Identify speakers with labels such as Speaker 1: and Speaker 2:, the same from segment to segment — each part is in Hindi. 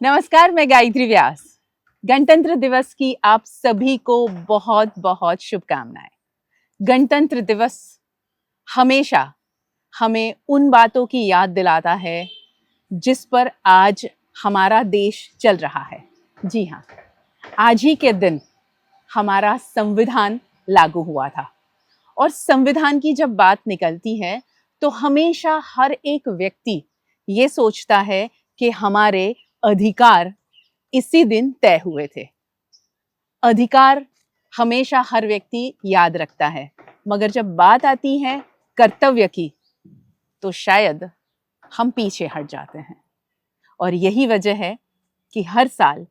Speaker 1: नमस्कार, मैं गायत्री व्यास। गणतंत्र दिवस की आप सभी को बहुत बहुत शुभकामनाएं। गणतंत्र दिवस हमेशा हमें उन बातों की याद दिलाता है जिस पर आज हमारा देश चल रहा है। जी हाँ, आज ही के दिन हमारा संविधान लागू हुआ था और संविधान की जब बात निकलती है तो हमेशा हर एक व्यक्ति ये सोचता है कि हमारे अधिकार इसी दिन तय हुए थे। अधिकार हमेशा हर व्यक्ति याद रखता है, मगर जब बात आती है कर्तव्य की तो शायद हम पीछे हट जाते हैं। और यही वजह है कि हर साल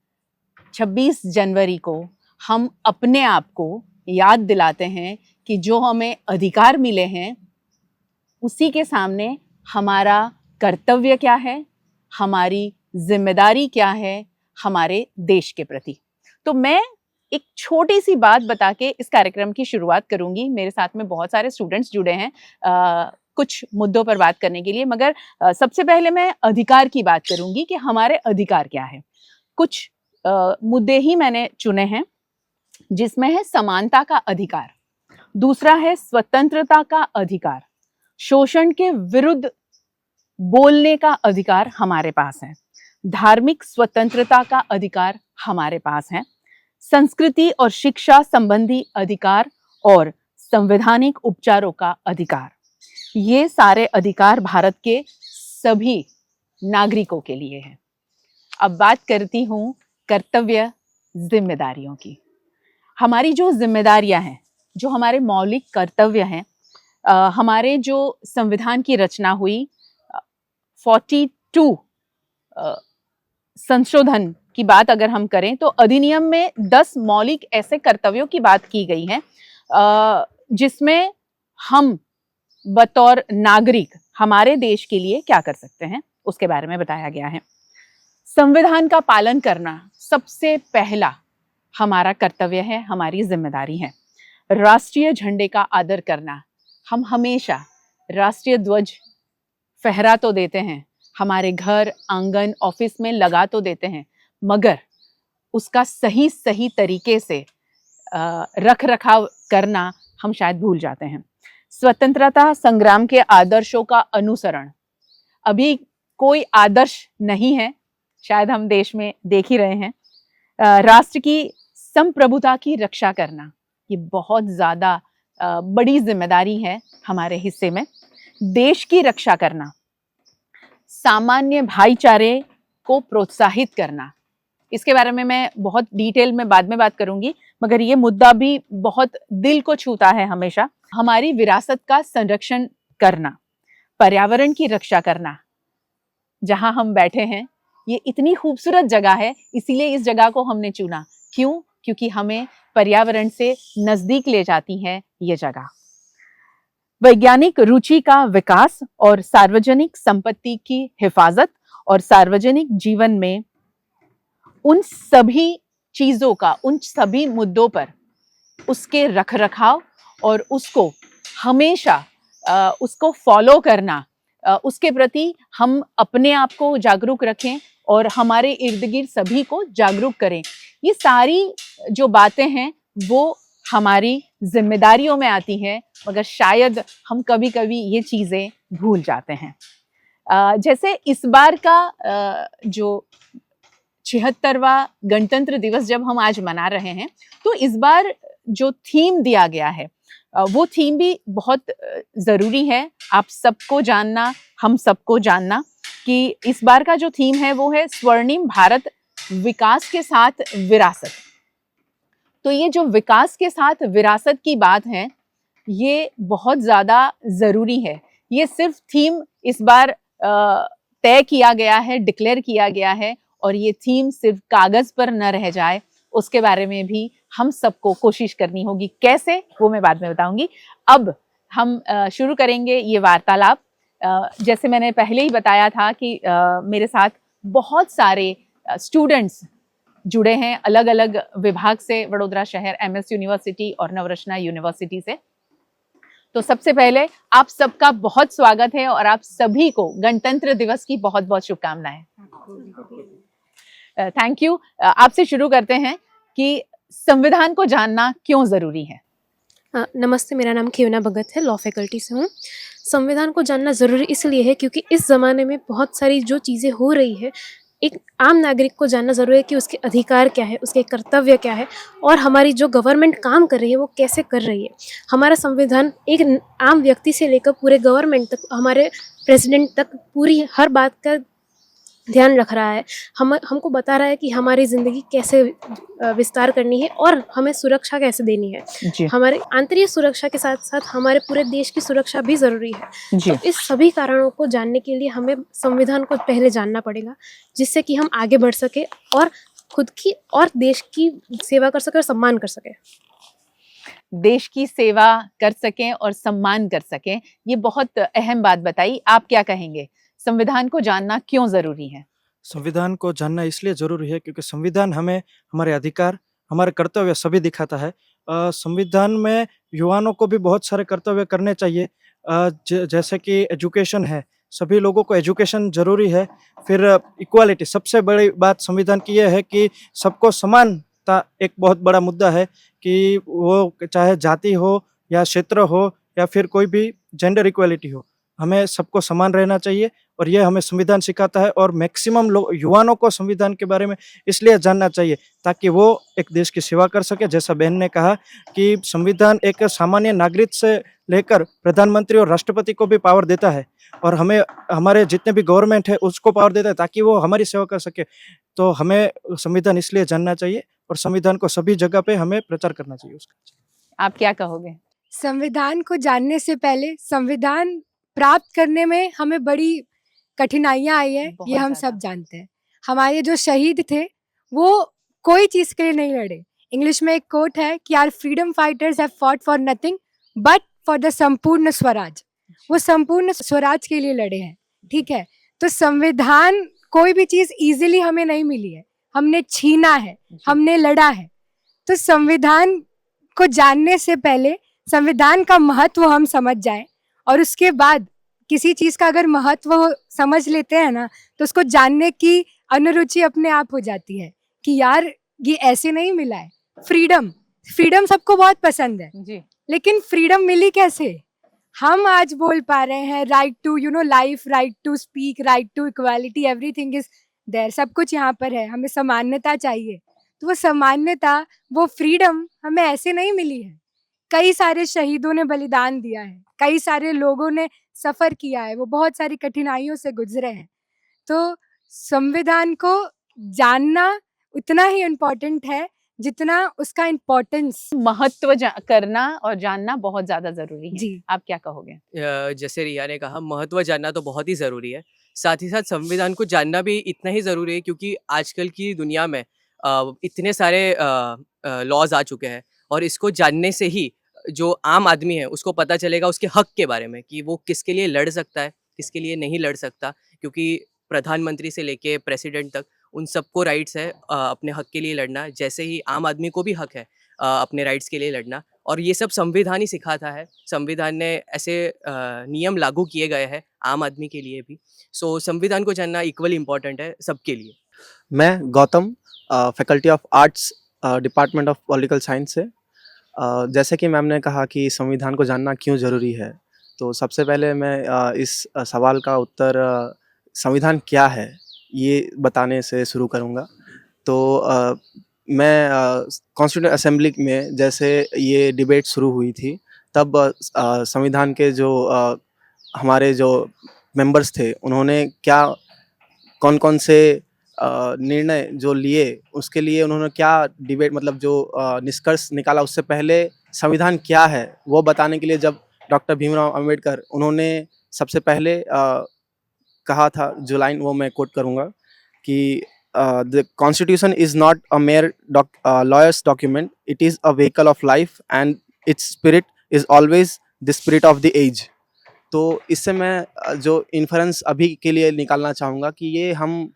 Speaker 1: 26 जनवरी को हम अपने आप को याद दिलाते हैं कि जो हमें अधिकार मिले हैं उसी के सामने हमारा कर्तव्य क्या है, हमारी जिम्मेदारी क्या है हमारे देश के प्रति। तो मैं एक छोटी सी बात बता के इस कार्यक्रम की शुरुआत करूंगी। मेरे साथ में बहुत सारे स्टूडेंट्स जुड़े हैं कुछ मुद्दों पर बात करने के लिए, मगर सबसे पहले मैं अधिकार की बात करूंगी कि हमारे अधिकार क्या है। कुछ मुद्दे ही मैंने चुने हैं, जिसमें है समानता का अधिकार, दूसरा है स्वतंत्रता का अधिकार, शोषण के विरुद्ध बोलने का अधिकार हमारे पास है, धार्मिक स्वतंत्रता का अधिकार हमारे पास है, संस्कृति और शिक्षा संबंधी अधिकार और संवैधानिक उपचारों का अधिकार। ये सारे अधिकार भारत के सभी नागरिकों के लिए हैं। अब बात करती हूं कर्तव्य जिम्मेदारियों की। हमारी जो जिम्मेदारियां हैं, जो हमारे मौलिक कर्तव्य हैं, हमारे जो संविधान की रचना हुई 42 संशोधन की बात अगर हम करें तो अधिनियम में 10 मौलिक ऐसे कर्तव्यों की बात की गई है जिसमें हम बतौर नागरिक हमारे देश के लिए क्या कर सकते हैं उसके बारे में बताया गया है। संविधान का पालन करना सबसे पहला हमारा कर्तव्य है, हमारी जिम्मेदारी है। राष्ट्रीय झंडे का आदर करना, हम हमेशा राष्ट्रीय ध्वज फहरा तो देते हैं, हमारे घर आंगन ऑफिस में लगा तो देते हैं, मगर उसका सही तरीके से रख रखाव करना हम शायद भूल जाते हैं। स्वतंत्रता संग्राम के आदर्शों का अनुसरण, अभी कोई आदर्श नहीं है, शायद हम देश में देख ही रहे हैं। राष्ट्र की संप्रभुता की रक्षा करना, ये बहुत ज्यादा बड़ी जिम्मेदारी है हमारे हिस्से में। देश की रक्षा करना, सामान्य भाईचारे को प्रोत्साहित करना, इसके बारे में मैं बहुत डिटेल में बाद में बात करूंगी, मगर ये मुद्दा भी बहुत दिल को छूता है हमेशा। हमारी विरासत का संरक्षण करना, पर्यावरण की रक्षा करना। जहां हम बैठे हैं ये इतनी खूबसूरत जगह है, इसीलिए इस जगह को हमने चुना। क्यों? क्योंकि हमें पर्यावरण से नजदीक ले जाती है ये जगह। वैज्ञानिक रुचि का विकास और सार्वजनिक संपत्ति की हिफाजत और सार्वजनिक जीवन में उन सभी चीजों का, उन सभी मुद्दों पर उसके रखरखाव और उसको हमेशा उसको फॉलो करना, उसके प्रति हम अपने आप को जागरूक रखें और हमारे इर्द गिर्द सभी को जागरूक करें। ये सारी जो बातें हैं वो हमारी जिम्मेदारियों में आती हैं, मगर शायद हम कभी कभी ये चीजें भूल जाते हैं। जैसे इस बार का जो 76वां गणतंत्र दिवस जब हम आज मना रहे हैं, तो इस बार जो थीम दिया गया है वो थीम भी बहुत जरूरी है आप सबको जानना, हम सबको जानना कि इस बार का जो थीम है वो है स्वर्णिम भारत विकास के साथ विरासत। तो ये जो विकास के साथ विरासत की बात है ये बहुत ज्यादा जरूरी है। ये सिर्फ थीम इस बार तय किया गया है, डिक्लेयर किया गया है, और ये थीम सिर्फ कागज पर न रह जाए, उसके बारे में भी हम सबको कोशिश करनी होगी। कैसे, वो मैं बाद में बताऊंगी। अब हम शुरू करेंगे ये वार्तालाप। जैसे मैंने पहले ही बताया था कि मेरे साथ बहुत सारे स्टूडेंट्स जुड़े हैं अलग अलग विभाग से, वडोदरा शहर MS यूनिवर्सिटी और नवरत्ना यूनिवर्सिटी से। तो सबसे पहले आप सबका बहुत स्वागत है और आप सभी को गणतंत्र दिवस की बहुत बहुत शुभकामनाएं। Thank you. आपसे शुरू करते हैं कि संविधान को जानना क्यों जरूरी है।
Speaker 2: नमस्ते, मेरा नाम खेवना भगत है, लॉ फैकल्टी से हूँ। संविधान को जानना ज़रूरी इसलिए है क्योंकि इस ज़माने में बहुत सारी जो चीज़ें हो रही है, एक आम नागरिक को जानना ज़रूरी है कि उसके अधिकार क्या है, उसके कर्तव्य क्या है और हमारी जो गवर्नमेंट काम कर रही है वो कैसे कर रही है। हमारा संविधान एक आम व्यक्ति से लेकर पूरे गवर्नमेंट तक, हमारे प्रेसिडेंट तक पूरी हर बात का ध्यान रख रहा है। हमको बता रहा है कि हमारी ज़िंदगी कैसे विस्तार करनी है और हमें सुरक्षा कैसे देनी है।
Speaker 1: जी
Speaker 2: हमारे आंतरिक सुरक्षा के साथ-साथ हमारे पूरे देश की सुरक्षा भी ज़रूरी है।
Speaker 1: जी
Speaker 2: तो इस सभी कारणों को जानने के लिए हमें संविधान को पहले जानना पड़ेगा, जिससे कि हम आगे बढ़ सकें और खुद की और देश की सेवा कर सकें और सम्मान कर सकें।
Speaker 1: देश की सेवा कर सकें और सम्मान कर सकें, ये बहुत अहम बात बताई। आप क्या कहेंगे, संविधान को जानना क्यों जरूरी है?
Speaker 3: संविधान को जानना इसलिए ज़रूरी है क्योंकि संविधान हमें हमारे अधिकार, हमारे कर्तव्य सभी दिखाता है। संविधान में युवाओं को भी बहुत सारे कर्तव्य करने चाहिए। जैसे कि एजुकेशन है, सभी लोगों को एजुकेशन ज़रूरी है। फिर इक्वालिटी, सबसे बड़ी बात संविधान की ये है कि सबको समानता एक बहुत बड़ा मुद्दा है कि वो चाहे जाति हो या क्षेत्र हो या फिर कोई भी जेंडर इक्वालिटी हो, हमें सबको समान रहना चाहिए और ये हमें संविधान सिखाता है। और मैक्सिमम लोग युवाओं को संविधान के बारे में इसलिए जानना चाहिए ताकि वो एक देश की सेवा कर सके। जैसा बहन ने कहा कि संविधान एक सामान्य नागरिक से लेकर प्रधानमंत्री और राष्ट्रपति को भी पावर देता है और हमें हमारे जितने भी गवर्नमेंट है उसको पावर देता है ताकि वो हमारी सेवा कर सके। तो हमें संविधान इसलिए जानना चाहिए और संविधान को सभी जगह पे हमें प्रचार करना चाहिए उसका।
Speaker 1: आप क्या कहोगे?
Speaker 4: संविधान को जानने से पहले संविधान प्राप्त करने में हमें बड़ी कठिनाइयाँ आई है,
Speaker 1: बहुत
Speaker 4: ये हम
Speaker 1: ज़्यादा।
Speaker 4: सब जानते हैं। हमारे जो शहीद थे, वो कोई चीज़ के लिए नहीं लड़े। इंग्लिश में एक कोट है कि our freedom fighters have fought for nothing but for the संपूर्ण स्वराज। वो संपूर्ण स्वराज के लिए लड़े हैं, ठीक है? तो संविधान कोई भी चीज़ ईज़िली हमें नहीं मिली है, हमने छीना है, हमने लड़ा है। तो संविधान को जानने से पहले संविधान का महत्व हम समझ जाएं और उसके बाद किसी चीज़ का अगर महत्व समझ लेते हैं ना, तो उसको जानने की अनुरुचि अपने आप हो जाती है कि यार ये ऐसे नहीं मिला है। फ्रीडम फ्रीडम सबको बहुत पसंद है,
Speaker 1: जी
Speaker 4: लेकिन फ्रीडम मिली कैसे? हम आज बोल पा रहे हैं right to life, right to speak, right to equality, everything is there, सब कुछ यहाँ पर है। हमें समानता चाहिए, तो वो समानता, वो फ्रीडम हमें ऐसे नहीं मिली है। कई सारे शहीदों ने बलिदान दिया है, कई सारे लोगों ने सफ़र किया है, वो बहुत सारी कठिनाइयों से गुजरे हैं। तो संविधान को जानना उतना ही इम्पोर्टेंट है जितना उसका इम्पोर्टेंस।
Speaker 1: महत्व करना और जानना बहुत ज्यादा जरूरी है।
Speaker 4: जी।
Speaker 1: आप क्या कहोगे?
Speaker 5: जैसे रिया ने कहा, महत्व जानना तो बहुत ही ज़रूरी है। साथ ही साथ संविधान को जानना भी इतना ही ज़रूरी है क्योंकि आजकल की दुनिया में इतने सारे लॉज़ आ चुके हैं और इसको जानने से ही जो आम आदमी है उसको पता चलेगा उसके हक के बारे में कि वो किसके लिए लड़ सकता है, किसके लिए नहीं लड़ सकता। क्योंकि प्रधानमंत्री से लेके प्रेसिडेंट तक उन सबको राइट्स है अपने हक के लिए लड़ना, जैसे ही आम आदमी को भी हक है अपने राइट्स के लिए लड़ना। और ये सब संविधान ही सिखाता है। संविधान ने ऐसे नियम लागू किए गए हैं आम आदमी के लिए भी। सो संविधान को जानना इक्वली इम्पोर्टेंट है सबके लिए।
Speaker 6: मैं Gautam, faculty of arts, department of political science से। जैसे कि मैम ने कहा कि संविधान को जानना क्यों ज़रूरी है, तो सबसे पहले मैं इस सवाल का उत्तर संविधान क्या है ये बताने से शुरू करूँगा। तो मैं कॉन्स्टिट्यूएंट असेंबली में जैसे ये डिबेट शुरू हुई थी तब संविधान के जो हमारे जो मेंबर्स थे उन्होंने क्या कौन-कौन से निर्णय जो लिए उसके लिए उन्होंने क्या डिबेट मतलब जो निष्कर्ष निकाला उससे पहले संविधान क्या है वो बताने के लिए जब डॉक्टर भीमराव अंबेडकर उन्होंने सबसे पहले कहा था, जो लाइन वो मैं कोट करूँगा कि the constitution is not a mere lawyers document, it is a vehicle of life and its spirit is always the spirit of the age. तो इससे मैं जो इन्फरेंस अभी के लिए निकालना चाहूँगा कि ये हम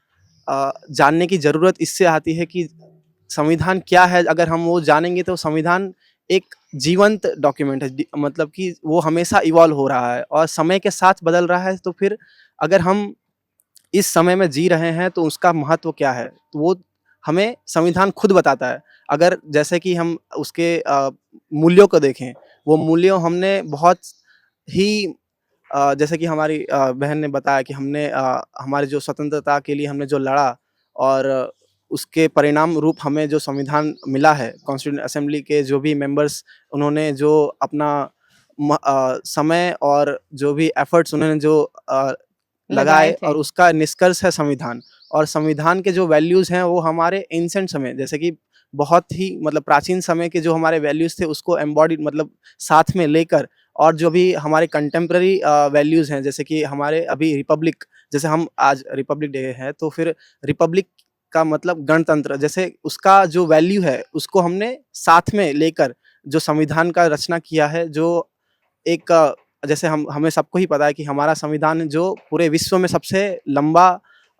Speaker 6: जानने की ज़रूरत इससे आती है कि संविधान क्या है। अगर हम वो जानेंगे तो संविधान एक जीवंत डॉक्यूमेंट है, मतलब कि वो हमेशा इवॉल्व हो रहा है और समय के साथ बदल रहा है। तो फिर अगर हम इस समय में जी रहे हैं तो उसका महत्व क्या है, तो वो हमें संविधान खुद बताता है। अगर जैसे कि हम उसके मूल्यों को देखें, वो मूल्यों हमने बहुत ही जैसे कि हमारी बहन ने बताया कि हमने हमारी जो स्वतंत्रता के लिए हमने जो लड़ा और उसके परिणाम रूप हमें जो संविधान मिला है, कॉन्स्टिट्यूएंट असेंबली के जो भी मेंबर्स उन्होंने जो अपना समय और जो भी एफर्ट्स उन्होंने जो लगाए
Speaker 1: लगाए थे।
Speaker 6: और उसका निष्कर्ष है संविधान। और संविधान के जो वैल्यूज़ हैं वो हमारे एंशिएंट समय जैसे कि बहुत ही मतलब प्राचीन समय के जो हमारे वैल्यूज़ थे उसको एम्बॉडीड मतलब साथ में लेकर और जो भी हमारे कंटेम्प्रेरी वैल्यूज़ हैं जैसे कि हमारे अभी रिपब्लिक जैसे हम आज रिपब्लिक डे है तो फिर रिपब्लिक का मतलब गणतंत्र जैसे उसका जो वैल्यू है उसको हमने साथ में लेकर जो संविधान का रचना किया है जो एक जैसे हम हमें सबको ही पता है कि हमारा संविधान जो पूरे विश्व में सबसे लंबा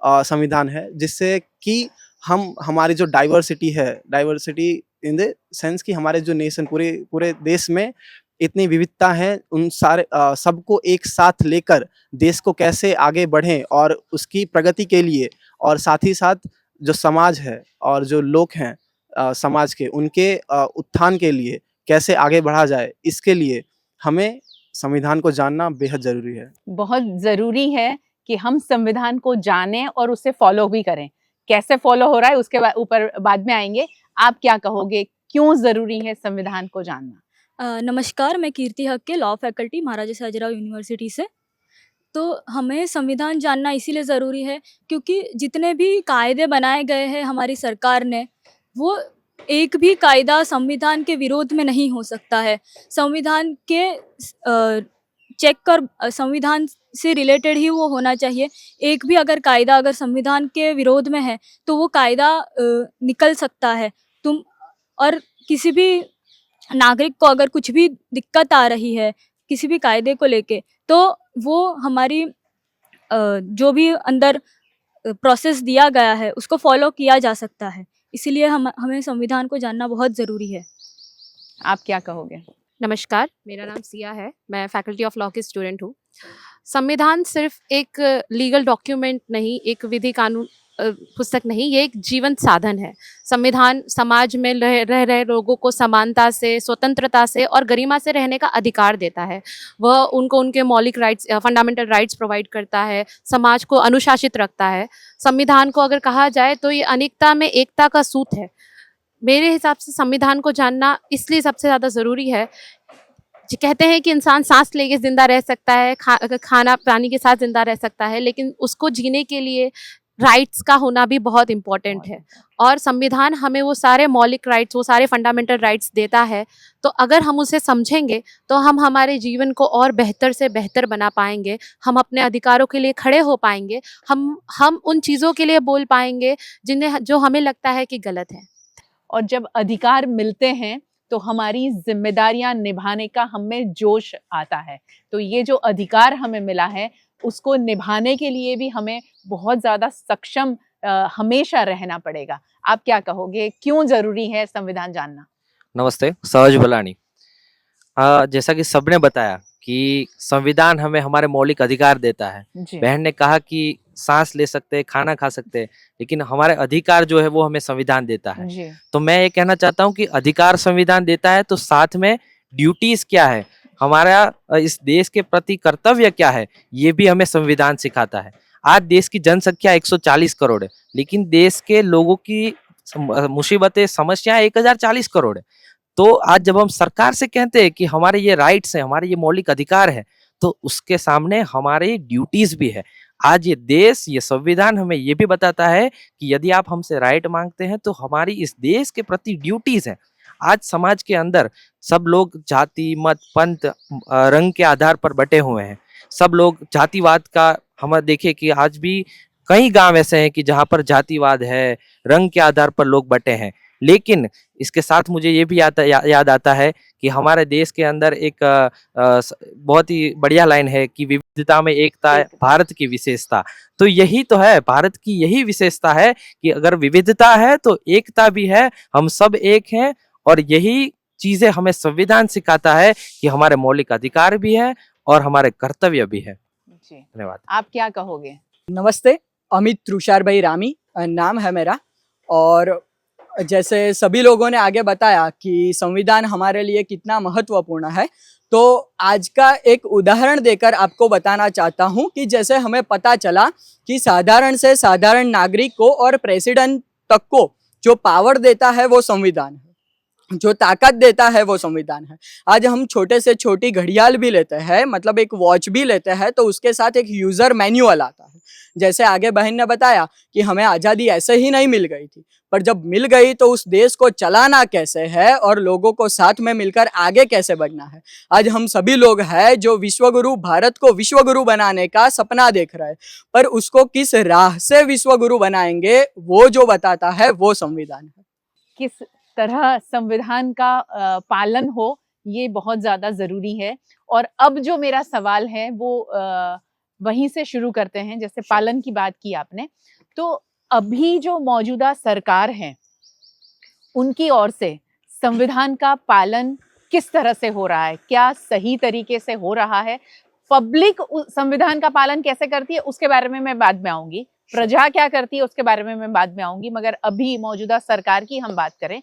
Speaker 6: संविधान है जिससे कि हम हमारी जो डाइवर्सिटी इन द सेंस कि हमारे जो नेशन पूरे पूरे देश में इतनी विविधता है उन सारे सबको एक साथ लेकर देश को कैसे आगे बढ़ें और उसकी प्रगति के लिए और साथ ही साथ जो समाज है और जो लोग हैं समाज के उनके उत्थान के लिए कैसे आगे बढ़ा जाए इसके लिए हमें संविधान को जानना बेहद ज़रूरी है।
Speaker 1: बहुत ज़रूरी है कि हम संविधान को जानें और उसे फ़ॉलो भी करें। कैसे फ़ॉलो हो रहा है उसके ऊपर बाद में आएँगे। आप क्या कहोगे, क्यों ज़रूरी है संविधान को जानना?
Speaker 7: नमस्कार, मैं कीर्ति हक्के लॉ फैकल्टी महाराजा साजिराव यूनिवर्सिटी से। तो हमें संविधान जानना इसीलिए ज़रूरी है क्योंकि जितने भी कायदे बनाए गए हैं हमारी सरकार ने, वो एक भी कायदा संविधान के विरोध में नहीं हो सकता है। संविधान के चेक और संविधान से रिलेटेड ही वो होना चाहिए। एक भी अगर कायदा अगर संविधान के विरोध में है, तो वो कायदा निकल सकता है। तुम और किसी भी नागरिक को अगर कुछ भी दिक्कत आ रही है किसी भी कायदे को लेके तो वो हमारी जो भी अंदर प्रोसेस दिया गया है उसको फॉलो किया जा सकता है। इसीलिए हमें संविधान को जानना बहुत ज़रूरी है।
Speaker 1: आप क्या कहोगे?
Speaker 8: नमस्कार, मेरा नाम सिया है। मैं फैकल्टी ऑफ लॉ की स्टूडेंट हूँ। संविधान सिर्फ एक लीगल डॉक्यूमेंट नहीं, एक विधि कानून पुस्तक नहीं, ये एक जीवंत साधन है। संविधान समाज में रह रहे लोगों को समानता से, स्वतंत्रता से और गरिमा से रहने का अधिकार देता है। वह उनको उनके मौलिक राइट्स, फंडामेंटल राइट्स प्रोवाइड करता है, समाज को अनुशासित रखता है। संविधान को अगर कहा जाए तो ये अनेकता में एकता का सूत है। मेरे हिसाब से संविधान को जानना इसलिए सबसे ज़्यादा ज़रूरी है। कहते हैं कि इंसान सांस लेके ज़िंदा रह सकता है, खाना पानी के साथ ज़िंदा रह सकता है, लेकिन उसको जीने के लिए राइट्स का होना भी बहुत इम्पोर्टेंट है। और संविधान हमें वो सारे मौलिक राइट्स, वो सारे फंडामेंटल राइट्स देता है। तो अगर हम उसे समझेंगे तो हम हमारे जीवन को और बेहतर से बेहतर बना पाएंगे। हम अपने अधिकारों के लिए खड़े हो पाएंगे। हम उन चीज़ों के लिए बोल पाएंगे जो हमें लगता है कि गलत है।
Speaker 1: और जब अधिकार मिलते हैं तो हमारी जिम्मेदारियां निभाने का हमें जोश आता है। तो ये जो अधिकार हमें मिला है उसको निभाने के लिए भी हमें बहुत ज़्यादा सक्षम हमेशा रहना पड़ेगा। आप क्या कहोगे, क्यों ज़रूरी है संविधान जानना?
Speaker 9: नमस्ते, सहज बलानी। जैसा कि सबने बताया कि संविधान हमें हमारे मौलिक अधिकार देता है।
Speaker 1: जी।
Speaker 9: बहन ने कहा कि सांस ले सकते हैं, खाना खा सकते हैं, लेकिन हमारे अधिकार जो है वो हमें संविधान देता है।
Speaker 1: जी।
Speaker 9: तो मैं ये कहना चाहता हूँ कि अधिकार संविधान देता है तो साथ में ड्यूटीज क्या है, हमारा इस देश के प्रति कर्तव्य क्या है, ये भी हमें संविधान सिखाता है। आज देश की जनसंख्या 140 करोड़ है, लेकिन देश के लोगों की मुसीबतें, समस्याएं 1040 करोड़ है। तो आज जब हम सरकार से कहते हैं कि हमारे ये राइट्स हैं, हमारे ये मौलिक अधिकार है, तो उसके सामने हमारी ड्यूटीज भी है। आज ये देश, ये संविधान हमें ये भी बताता है कि यदि आप हमसे राइट मांगते हैं तो हमारी इस देश के प्रति ड्यूटीज हैं। आज समाज के अंदर सब लोग जाति, मत, पंथ, रंग के आधार पर बटे हुए हैं। सब लोग जातिवाद का हम देखें कि आज भी कई गांव ऐसे हैं कि जहां पर जातिवाद है, रंग के आधार पर लोग बटे हैं। लेकिन इसके साथ मुझे ये भी याद आता है कि हमारे देश के अंदर एक बहुत ही बढ़िया लाइन है कि विविधता में एकता है भारत की विशेषता। तो यही तो है, भारत की यही विशेषता है कि अगर विविधता है तो एकता भी है, हम सब एक हैं। और यही चीजें हमें संविधान सिखाता है कि हमारे मौलिक अधिकार भी है और हमारे कर्तव्य भी है।
Speaker 1: जी।
Speaker 9: धन्यवाद।
Speaker 1: आप क्या कहोगे?
Speaker 10: नमस्ते, अमित तुषार भाई रामी नाम है मेरा। और जैसे सभी लोगों ने आगे बताया कि संविधान हमारे लिए कितना महत्वपूर्ण है, तो आज का एक उदाहरण देकर आपको बताना चाहता हूं कि जैसे हमें पता चला कि साधारण से साधारण नागरिक को और प्रेसिडेंट तक को जो पावर देता है वो संविधान है, जो ताकत देता है वो संविधान है। आज हम छोटे से छोटी घड़ियाल भी लेते हैं, मतलब एक वॉच भी लेते हैं, तो उसके साथ एक यूजर मैन्युअल आता है। जैसे आगे बहन ने बताया कि हमें आज़ादी ऐसे ही नहीं मिल गई थी, पर जब मिल गई तो उस देश को चलाना कैसे है और लोगों को साथ में मिलकर आगे कैसे बढ़ना है। आज हम सभी लोग हैं जो विश्वगुरु, भारत को विश्वगुरु बनाने का सपना देख रहे हैं, पर उसको किस राह से विश्वगुरु बनाएंगे वो जो बताता है वो संविधान है।
Speaker 1: किस तरह संविधान का पालन हो, ये बहुत ज़्यादा ज़रूरी है। और अब जो मेरा सवाल है वो वहीं से शुरू करते हैं। जैसे पालन की बात की आपने, तो अभी जो मौजूदा सरकार है उनकी ओर से संविधान का पालन किस तरह से हो रहा है? क्या सही तरीके से हो रहा है? पब्लिक संविधान का पालन कैसे करती है उसके बारे में मैं बाद में आऊंगी, प्रजा क्या करती है उसके बारे में मैं बाद में आऊंगी, मगर अभी मौजूदा सरकार की हम बात करें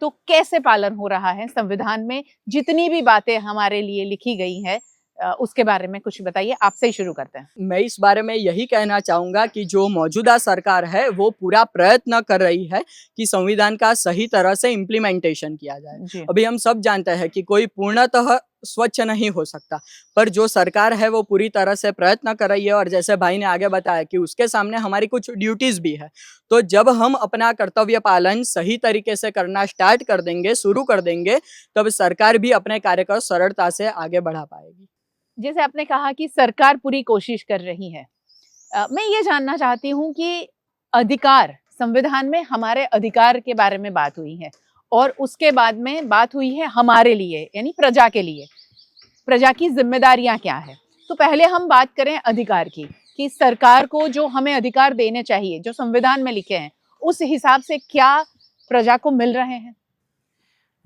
Speaker 1: तो कैसे पालन हो रहा है संविधान में? जितनी भी बातें हमारे लिए लिखी गई है उसके बारे में कुछ बताइए। आपसे ही शुरू करते हैं।
Speaker 10: मैं इस बारे में यही कहना चाहूँगा कि जो मौजूदा सरकार है वो पूरा प्रयत्न कर रही है कि संविधान का सही तरह से इम्प्लीमेंटेशन किया जाए। अभी हम सब जानते हैं कि कोई पूर्णतः स्वच्छ नहीं हो सकता, पर जो सरकार है वो पूरी तरह से प्रयत्न कर रही है। और जैसे भाई ने आगे बताया कि उसके सामने हमारी कुछ ड्यूटीज़ भी है, तो जब हम अपना कर्तव्य पालन सही तरीके से करना स्टार्ट कर देंगे, शुरू कर देंगे, तब सरकार भी अपने कार्य को सरलता से आगे बढ़ा पाएगी।
Speaker 1: जैसे आपने कहा कि सरकार पूरी कोशिश कर रही है, मैं ये जानना चाहती हूँ कि अधिकार, संविधान में हमारे अधिकार के बारे में बात हुई है और उसके बाद में बात हुई है हमारे लिए, यानी प्रजा के लिए, प्रजा की जिम्मेदारियां क्या है। तो पहले हम बात करें अधिकार की, कि सरकार को जो हमें अधिकार देने चाहिए, जो संविधान में लिखे हैं, उस हिसाब से क्या प्रजा को मिल रहे हैं?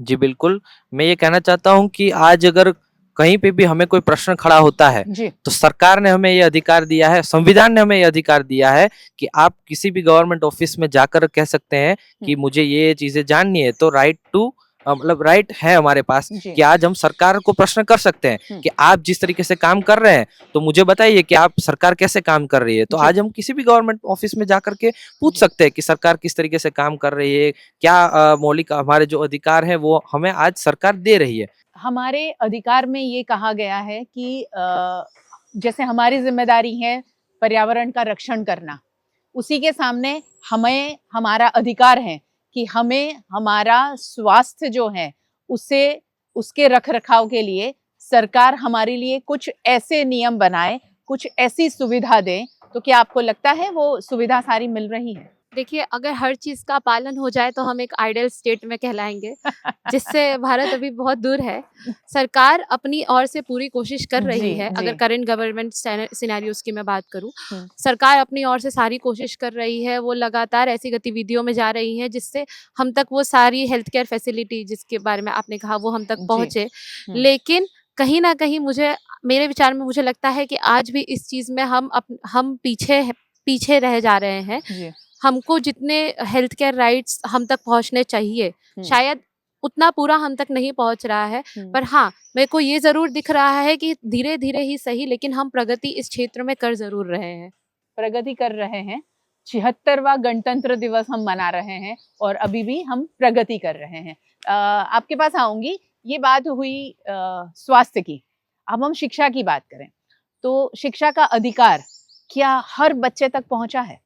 Speaker 9: जी बिल्कुल, मैं ये कहना चाहता हूँ कि आज अगर कहीं पे भी हमें कोई प्रश्न खड़ा होता है तो सरकार ने हमें ये अधिकार दिया है, संविधान ने हमें ये अधिकार दिया है कि आप किसी भी गवर्नमेंट ऑफिस में जाकर कह सकते हैं कि मुझे ये चीजें जाननी है। तो राइट टू मतलब राइट है हमारे पास कि आज हम सरकार को प्रश्न कर सकते हैं कि आप जिस तरीके से काम कर रहे हैं तो मुझे बताइए कि आप सरकार कैसे काम कर रही है। तो आज हम किसी भी गवर्नमेंट ऑफिस में जाकर के पूछ सकते हैं कि सरकार किस तरीके से काम कर रही है, क्या मौलिक हमारे जो अधिकार है वो हमें आज सरकार दे रही है।
Speaker 1: हमारे अधिकार में ये कहा गया है कि जैसे हमारी जिम्मेदारी है पर्यावरण का रक्षण करना, उसी के सामने हमें हमारा अधिकार है कि हमें हमारा स्वास्थ्य जो है उसके रख रखाव के लिए सरकार हमारे लिए कुछ ऐसे नियम बनाए, कुछ ऐसी सुविधा दे। तो क्या आपको लगता है वो सुविधा सारी मिल रही है?
Speaker 8: देखिए, अगर हर चीज़ का पालन हो जाए तो हम एक आइडियल स्टेट में कहलाएंगे, जिससे भारत अभी बहुत दूर है। सरकार अपनी ओर से पूरी कोशिश कर रही है। अगर करंट गवर्नमेंट सिनेरियोस की मैं बात करूं, सरकार अपनी ओर से सारी कोशिश कर रही है। वो लगातार ऐसी गतिविधियों में जा रही है जिससे हम तक वो सारी हेल्थ केयर फैसिलिटी जिसके बारे में आपने कहा वो हम तक पहुँचे। लेकिन कहीं ना कहीं मेरे विचार में मुझे लगता है कि आज भी इस चीज़ में हम पीछे रह जा रहे हैं। हमको जितने हेल्थ केयर राइट्स हम तक पहुंचने चाहिए, शायद उतना पूरा हम तक नहीं पहुंच रहा है। पर हाँ, मेरे को ये ज़रूर दिख रहा है कि धीरे धीरे ही सही, लेकिन हम प्रगति इस क्षेत्र में कर ज़रूर रहे हैं।
Speaker 1: प्रगति कर रहे हैं। 76वां गणतंत्र दिवस हम मना रहे हैं और अभी भी हम प्रगति कर रहे हैं। आपके पास आऊंगी। ये बात हुई स्वास्थ्य की, अब हम शिक्षा की बात करें तो शिक्षा का अधिकार क्या हर बच्चे तक पहुंचा है?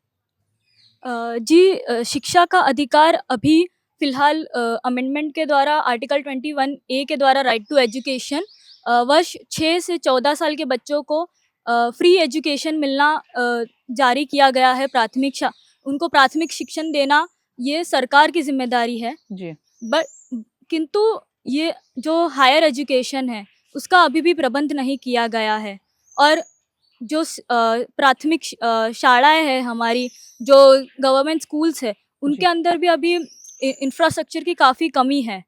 Speaker 7: जी, शिक्षा का अधिकार अभी फ़िलहाल अमेंडमेंट के द्वारा आर्टिकल 21A के द्वारा राइट टू एजुकेशन वर्ष 6 से 14 साल के बच्चों को फ्री एजुकेशन मिलना जारी किया गया है। उनको प्राथमिक शिक्षण देना ये सरकार की जिम्मेदारी है
Speaker 1: जी।
Speaker 7: किंतु ये जो हायर एजुकेशन है उसका अभी भी प्रबंध नहीं किया गया है। और जो प्राथमिक शालाएँ हैं हमारी, जो गवर्नमेंट स्कूल्स है, उनके अंदर भी अभी इंफ्रास्ट्रक्चर की काफ़ी कमी है।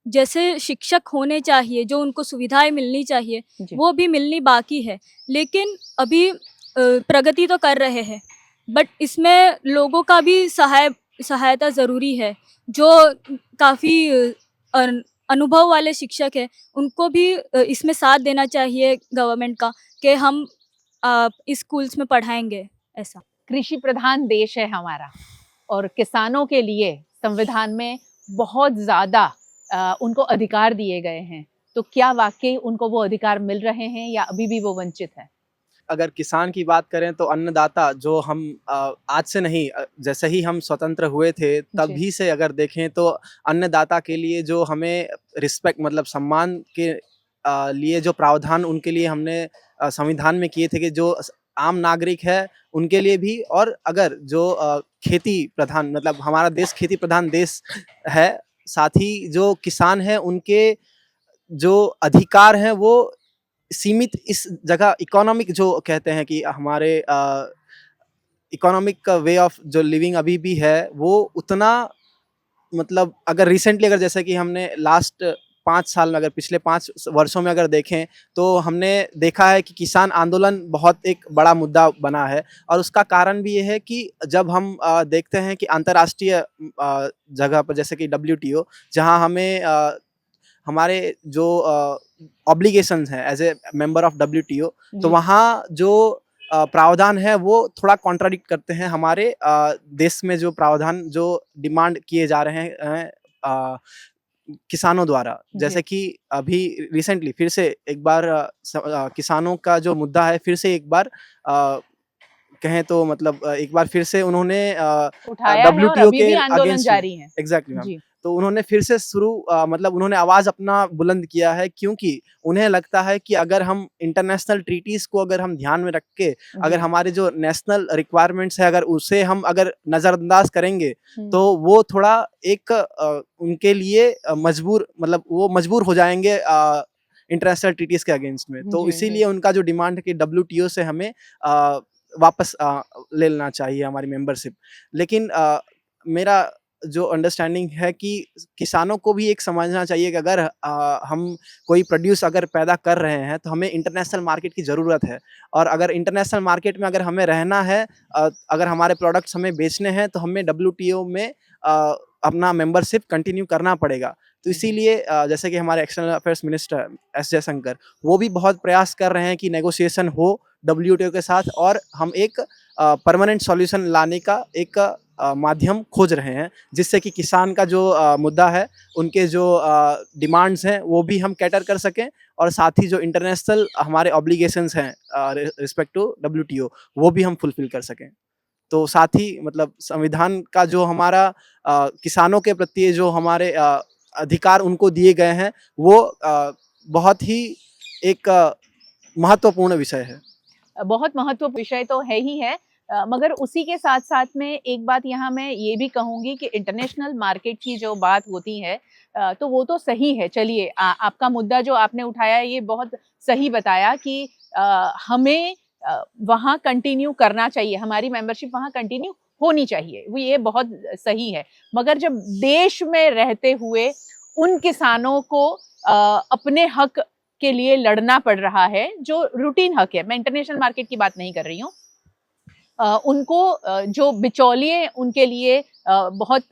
Speaker 7: जैसे शिक्षक होने चाहिए, जो उनको सुविधाएं मिलनी चाहिए वो भी मिलनी बाकी है। लेकिन अभी प्रगति तो कर रहे हैं, बट इसमें लोगों का भी सहायता ज़रूरी है। जो काफ़ी अनुभव वाले शिक्षक हैं, उनको भी इसमें साथ देना चाहिए गवर्नमेंट का कि हम इस स्कूल्स में पढ़ाएँगे, ऐसा।
Speaker 1: कृषि प्रधान देश है हमारा और किसानों के लिए संविधान में बहुत ज़्यादा उनको अधिकार दिए गए हैं। तो क्या वाक़ई उनको वो अधिकार मिल रहे हैं या अभी भी वो वंचित हैं?
Speaker 6: अगर किसान की बात करें तो अन्नदाता जो हम आज से नहीं जैसे ही हम स्वतंत्र हुए थे
Speaker 1: जी।
Speaker 6: तभी से अगर देखें तो अन्नदाता के लिए जो हमें रिस्पेक्ट मतलब सम्मान के लिए जो प्रावधान उनके लिए हमने संविधान में किए थे कि जो आम नागरिक है उनके लिए भी, और अगर जो खेती प्रधान मतलब हमारा देश खेती प्रधान देश है, साथ ही जो किसान है उनके जो अधिकार हैं वो सीमित इस जगह इकोनॉमिक जो कहते हैं कि हमारे इकोनॉमिक वे ऑफ जो लिविंग अभी भी है वो उतना मतलब अगर रिसेंटली अगर जैसे कि हमने लास्ट 5 साल में अगर पिछले 5 वर्षों में अगर देखें तो हमने देखा है कि किसान आंदोलन बहुत एक बड़ा मुद्दा बना है, और उसका कारण भी ये है कि जब हम देखते हैं कि अंतर्राष्ट्रीय जगह पर जैसे कि WTO जहां हमें हमारे जो ऑब्लिगेशंस हैं as a member of WTO, तो
Speaker 1: जी।
Speaker 6: वहाँ जो प्रावधान है वो थोड़ा कॉन्ट्राडिक्ट करते हैं हमारे देश में जो प्रावधान जो डिमांड किए जा रहे हैं किसानों द्वारा।
Speaker 1: जी।
Speaker 6: जैसे कि अभी रिसेंटली फिर से एक बार किसानों का जो मुद्दा है फिर से एक बार कहें तो मतलब एक बार फिर से उन्होंने
Speaker 1: उठाया है और
Speaker 6: WTO
Speaker 1: अभी
Speaker 6: के
Speaker 1: भी आंदोलन
Speaker 6: अगेंस्ट
Speaker 1: जारी है।
Speaker 6: एग्जैक्टली मैम,
Speaker 1: जी।
Speaker 6: तो उन्होंने फिर से मतलब उन्होंने आवाज़ अपना बुलंद किया है, क्योंकि उन्हें लगता है कि अगर हम इंटरनेशनल ट्रीटीज़ को अगर हम ध्यान में रख के अगर
Speaker 1: जी।
Speaker 6: हमारे जो नेशनल रिक्वायरमेंट्स है अगर उसे हम अगर नज़रअंदाज करेंगे
Speaker 1: हुँ।
Speaker 6: तो वो थोड़ा एक उनके लिए मजबूर मतलब वो मजबूर हो जाएँगे इंटरनेशनल ट्रीटीज़ के अगेंस्ट में। तो
Speaker 1: जी, जी।
Speaker 6: इसीलिए उनका जो डिमांड है कि WTO से हमें वापस ले लेना चाहिए हमारी मेंबरशिप। लेकिन मेरा जो अंडरस्टैंडिंग है कि किसानों को भी एक समझना चाहिए कि अगर हम कोई प्रोड्यूस अगर पैदा कर रहे हैं तो हमें इंटरनेशनल मार्केट की ज़रूरत है, और अगर इंटरनेशनल मार्केट में अगर हमें रहना है, अगर हमारे प्रोडक्ट्स हमें बेचने हैं तो हमें WTO में अपना मेंबरशिप कंटिन्यू करना पड़ेगा। तो इसीलिए जैसे कि हमारे external affairs minister S Jaishankar वो भी बहुत प्रयास कर रहे हैं कि नेगोशिएशन हो WTO के साथ, और हम एक परमानेंट सॉल्यूशन लाने का एक माध्यम खोज रहे हैं, जिससे कि किसान का जो मुद्दा है उनके जो डिमांड्स हैं वो भी हम कैटर कर सकें, और साथ ही जो इंटरनेशनल हमारे ऑब्लिगेशंस हैं रिस्पेक्ट टू WTO वो भी हम फुलफिल कर सकें। तो साथ ही मतलब संविधान का जो हमारा किसानों के प्रति जो हमारे अधिकार उनको दिए गए हैं वो बहुत ही एक महत्वपूर्ण विषय है।
Speaker 1: बहुत महत्वपूर्ण विषय तो है ही है, मगर उसी के साथ साथ में एक बात यहाँ मैं ये भी कहूँगी कि इंटरनेशनल मार्केट की जो बात होती है तो वो तो सही है। चलिए आपका मुद्दा जो आपने उठाया ये बहुत सही बताया कि हमें वहाँ कंटिन्यू करना चाहिए, हमारी मेंबरशिप वहाँ कंटिन्यू होनी चाहिए, वो ये बहुत सही है। मगर जब देश में रहते हुए उन किसानों को अपने हक के लिए लड़ना पड़ रहा है जो रूटीन हक है, मैं इंटरनेशनल मार्केट की बात नहीं कर रही हूँ, उनको जो बिचौलिए उनके लिए बहुत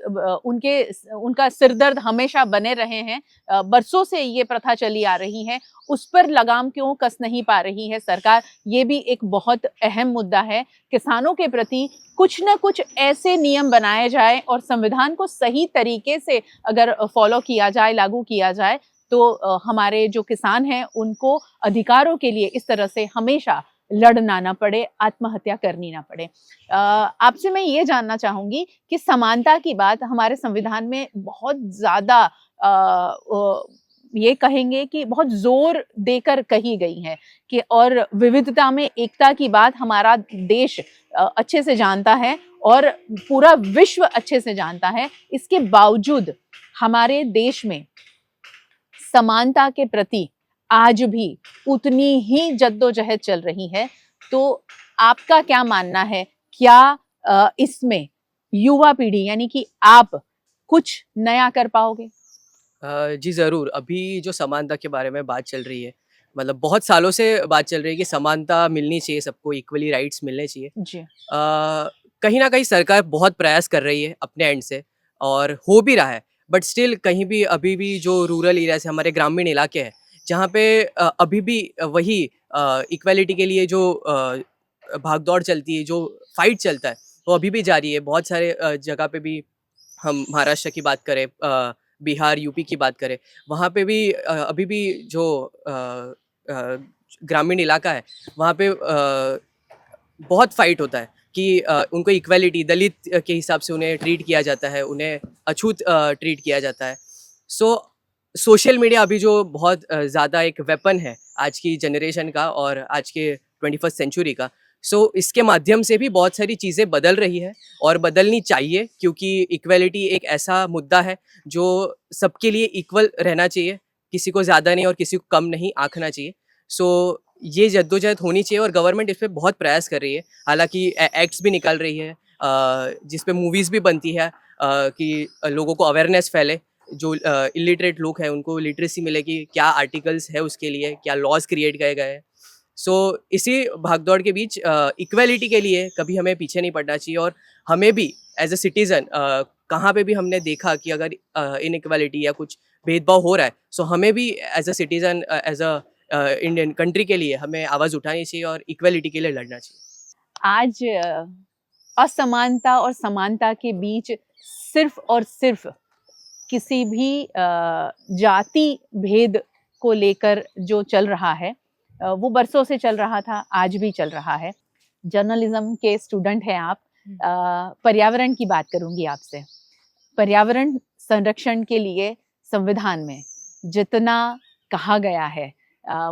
Speaker 1: उनका सिरदर्द हमेशा बने रहे हैं, बरसों से ये प्रथा चली आ रही है, उस पर लगाम क्यों कस नहीं पा रही है सरकार, ये भी एक बहुत अहम मुद्दा है। किसानों के प्रति कुछ न कुछ ऐसे नियम बनाए जाए और संविधान को सही तरीके से अगर फॉलो किया जाए, लागू किया जाए, तो हमारे जो किसान हैं उनको अधिकारों के लिए इस तरह से हमेशा लड़ना ना पड़े, आत्महत्या करनी ना पड़े। आपसे मैं ये जानना चाहूँगी कि समानता की बात हमारे संविधान में बहुत ज़्यादा ये कहेंगे कि बहुत ज़ोर देकर कही गई है कि और विविधता में एकता की बात हमारा देश अच्छे से जानता है और पूरा विश्व अच्छे से जानता है। इसके बावजूद हमारे देश में समानता के प्रति आज भी उतनी ही जद्दोजहद चल रही है। तो आपका क्या मानना है, क्या इसमें युवा पीढ़ी यानी कि आप कुछ नया कर पाओगे?
Speaker 5: जी ज़रूर। अभी जो समानता के बारे में बात चल रही है, मतलब बहुत सालों से बात चल रही है कि समानता मिलनी चाहिए सबको, इक्वली राइट्स मिलने चाहिए।
Speaker 1: जी।
Speaker 5: कहीं ना कहीं सरकार बहुत प्रयास कर रही है अपने एंड से और हो भी रहा है, बट स्टिल कहीं भी अभी भी जो रूरल एरिया से हमारे ग्रामीण इलाके हैं जहाँ पे अभी भी वही इक्वालिटी के लिए जो भाग दौड़ चलती है, जो फाइट चलता है, वो अभी भी जारी है। बहुत सारे जगह पे भी हम महाराष्ट्र की बात करें, बिहार, यूपी की बात करें, वहाँ पे भी अभी भी जो अ, ग्रामीण इलाका है वहाँ पे बहुत फाइट होता है कि उनको इक्वालिटी दलित के हिसाब से उन्हें ट्रीट किया जाता है, उन्हें अछूत ट्रीट किया जाता है। सो सोशल मीडिया अभी जो बहुत ज़्यादा एक वेपन है आज की जनरेशन का और आज के 21st सेंचुरी का। सो इसके माध्यम से भी बहुत सारी चीज़ें बदल रही है और बदलनी चाहिए, क्योंकि इक्वालिटी एक ऐसा मुद्दा है जो सबके लिए इक्वल रहना चाहिए, किसी को ज़्यादा नहीं और किसी को कम नहीं आंकना चाहिए। सो ये जद्दोजहद होनी चाहिए और गवर्नमेंट इस पे बहुत प्रयास कर रही है। हालाँकि एक्ट्स भी निकाल रही है, जिस पे मूवीज़ भी बनती है कि लोगों को अवेयरनेस फैले, जो इलिटरेट लोग हैं उनको लिटरेसी मिले कि क्या आर्टिकल्स है उसके लिए, क्या लॉज क्रिएट किए गए हैं। सो इसी भागदौड़ के बीच इक्वालिटी के लिए कभी हमें पीछे नहीं पड़ना चाहिए और हमें भी एज अ सिटीज़न कहाँ पे भी हमने देखा कि अगर इनइक्वालिटी या कुछ भेदभाव हो रहा है, सो हमें भी as a citizen, as a Indian country के लिए हमें आवाज़ उठानी चाहिए और इक्वालिटी के लिए लड़ना चाहिए।
Speaker 1: आज असमानता और समानता के बीच सिर्फ और सिर्फ किसी भी जाति भेद को लेकर जो चल रहा है वो बरसों से चल रहा था, आज भी चल रहा है। जर्नलिज्म के स्टूडेंट हैं आप, पर्यावरण की बात करूंगी आपसे। पर्यावरण संरक्षण के लिए संविधान में जितना कहा गया है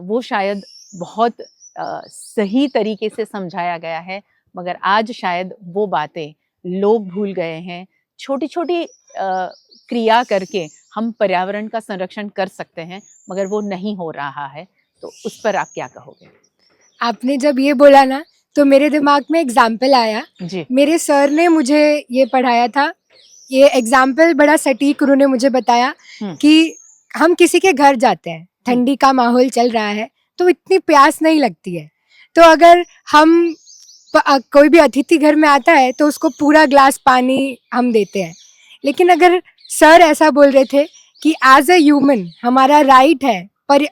Speaker 1: वो शायद बहुत सही तरीके से समझाया गया है, मगर आज शायद वो बातें लोग भूल गए हैं। छोटी छोटी क्रिया करके हम पर्यावरण का संरक्षण कर सकते हैं, मगर वो नहीं हो रहा है। तो उस पर आप क्या कहोगे?
Speaker 4: आपने जब ये बोला ना तो मेरे दिमाग में एग्जाम्पल आया।
Speaker 1: जी।
Speaker 4: मेरे सर ने मुझे ये पढ़ाया था, ये एग्जाम्पल बड़ा सटीक उन्होंने मुझे बताया कि हम किसी के घर जाते हैं, ठंडी का माहौल चल रहा है तो इतनी प्यास नहीं लगती है, तो अगर हम कोई भी अतिथि घर में आता है तो उसको पूरा ग्लास पानी हम देते हैं। लेकिन अगर सर ऐसा बोल रहे थे कि एज अ ह्यूमन हमारा राइट है, पर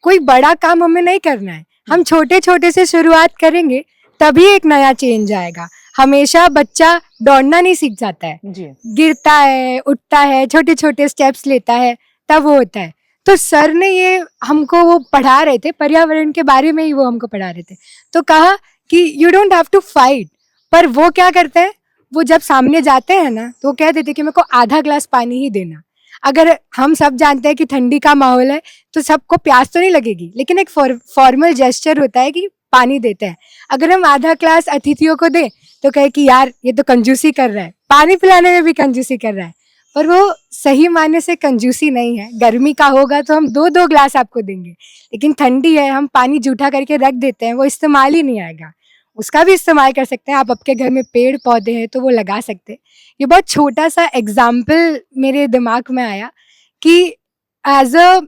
Speaker 4: कोई बड़ा काम हमें नहीं करना है, हम छोटे छोटे से शुरुआत करेंगे तभी एक नया चेंज आएगा। हमेशा बच्चा दौड़ना नहीं सीख जाता है, गिरता है, उठता है, छोटे छोटे स्टेप्स लेता है, तब वो होता है। तो सर ने ये हमको वो पढ़ा रहे थे, पर्यावरण के बारे में ही वो हमको पढ़ा रहे थे, तो कहा कि you don't have to fight. पर वो क्या करते हैं, वो जब सामने जाते हैं ना तो वो कह देते कि मेरे को आधा ग्लास पानी ही देना। अगर हम सब जानते हैं कि ठंडी का माहौल है तो सबको प्यास तो नहीं लगेगी, लेकिन एक फॉर्मल जेस्चर होता है कि पानी देते हैं। अगर हम आधा ग्लास अतिथियों को दें तो कहे कि यार ये तो कंजूसी कर रहा है, पानी पिलाने में भी कंजूसी कर रहा है। पर वो सही मायने से कंजूसी नहीं है। गर्मी का होगा तो हम 2-2 ग्लास आपको देंगे, लेकिन ठंडी है हम पानी जूठा करके रख देते हैं, वो इस्तेमाल ही नहीं आएगा। उसका भी इस्तेमाल कर सकते हैं, आप आपके घर में पेड़ पौधे हैं तो वो लगा सकते हैं। ये बहुत छोटा सा एग्जाम्पल मेरे दिमाग में आया कि एज अ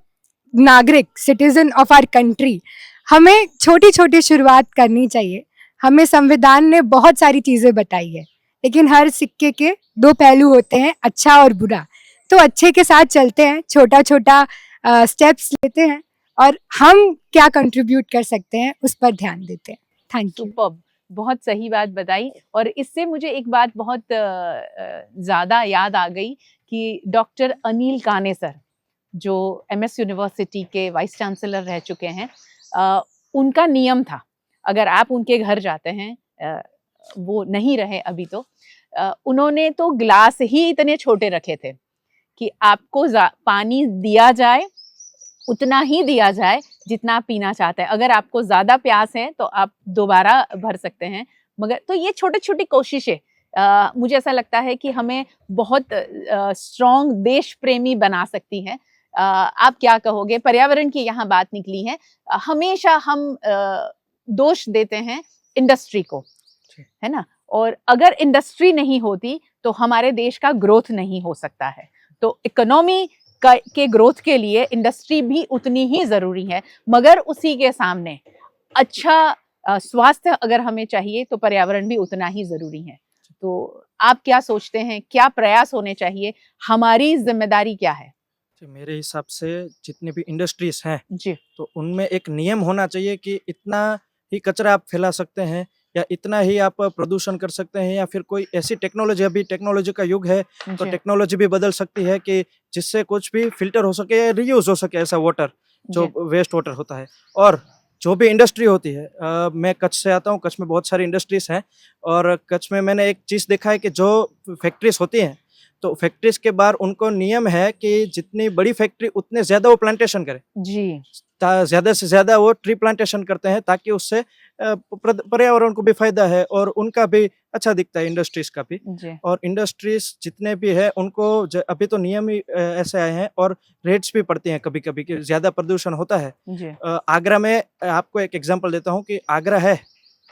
Speaker 4: नागरिक, सिटीजन ऑफ आवर कंट्री, हमें छोटी छोटी शुरुआत करनी चाहिए। हमें संविधान ने बहुत सारी चीज़ें बताई है, लेकिन हर सिक्के के 2 पहलू होते हैं, अच्छा और बुरा। तो अच्छे के साथ चलते हैं, छोटा छोटा स्टेप्स लेते हैं और हम क्या कंट्रीब्यूट कर सकते हैं उस पर ध्यान देते हैं। Thank you.
Speaker 1: सुपर्ब, बहुत सही बात बताई। और इससे मुझे एक बात बहुत ज़्यादा याद आ गई कि डॉक्टर अनिल काने सर, जो MS यूनिवर्सिटी के वाइस चांसलर रह चुके हैं, उनका नियम था, अगर आप उनके घर जाते हैं, वो नहीं रहे अभी तो, उन्होंने तो ग्लास ही इतने छोटे रखे थे कि आपको पानी दिया जाए उतना ही दिया जाए जितना आप पीना चाहते हैं। अगर आपको ज़्यादा प्यास है तो आप दोबारा भर सकते हैं। मगर तो ये छोटी छोटी कोशिशें मुझे ऐसा लगता है कि हमें बहुत स्ट्रॉन्ग देश प्रेमी बना सकती हैं। आप क्या कहोगे? पर्यावरण की यहाँ बात निकली है, हमेशा हम दोष देते हैं इंडस्ट्री को, है ना? और अगर इंडस्ट्री नहीं होती तो हमारे देश का ग्रोथ नहीं हो सकता है। तो इकोनॉमी के ग्रोथ के लिए इंडस्ट्री भी उतनी ही ज़रूरी है, मगर उसी के सामने अच्छा स्वास्थ्य अगर हमें चाहिए तो पर्यावरण भी उतना ही ज़रूरी है। तो आप क्या सोचते हैं, क्या प्रयास होने चाहिए, हमारी जिम्मेदारी क्या है?
Speaker 3: जी, मेरे हिसाब से जितनी भी इंडस्ट्रीज हैं
Speaker 1: जी।
Speaker 3: तो उनमें एक नियम होना चाहिए कि इतना ही कचरा आप फैला सकते हैं या इतना ही आप प्रदूषण कर सकते हैं, या फिर कोई ऐसी टेक्नोलॉजी, अभी टेक्नोलॉजी का युग है तो
Speaker 1: जी।
Speaker 3: टेक्नोलॉजी भी बदल सकती है कि जिससे कुछ भी फिल्टर हो सके या रीयूज हो सके ऐसा वाटर जो
Speaker 1: जी।
Speaker 3: वेस्ट वाटर होता है। और जो भी इंडस्ट्री होती है, मैं कच्छ से आता हूँ, कच्छ में बहुत सारी इंडस्ट्रीज हैं और कच्छ में मैंने एक चीज़ देखा है कि जो फैक्ट्रीज होती हैं तो फैक्ट्रीज के बाहर उनको नियम है कि जितनी बड़ी फैक्ट्री उतने ज़्यादा वो प्लांटेशन करे,
Speaker 1: जी।
Speaker 3: ज़्यादा से ज़्यादा वो ट्री प्लांटेशन करते हैं ताकि उससे पर्यावरण को भी फायदा है और उनका भी अच्छा दिखता है, इंडस्ट्रीज का भी।
Speaker 1: जी।
Speaker 3: और इंडस्ट्रीज जितने भी है उनको अभी तो नियम ही ऐसे आए हैं और रेट्स भी पड़ती हैं कभी कभी कि ज़्यादा प्रदूषण होता है।
Speaker 1: जी।
Speaker 3: आगरा में आपको एक एग्जांपल देता हूँ कि आगरा है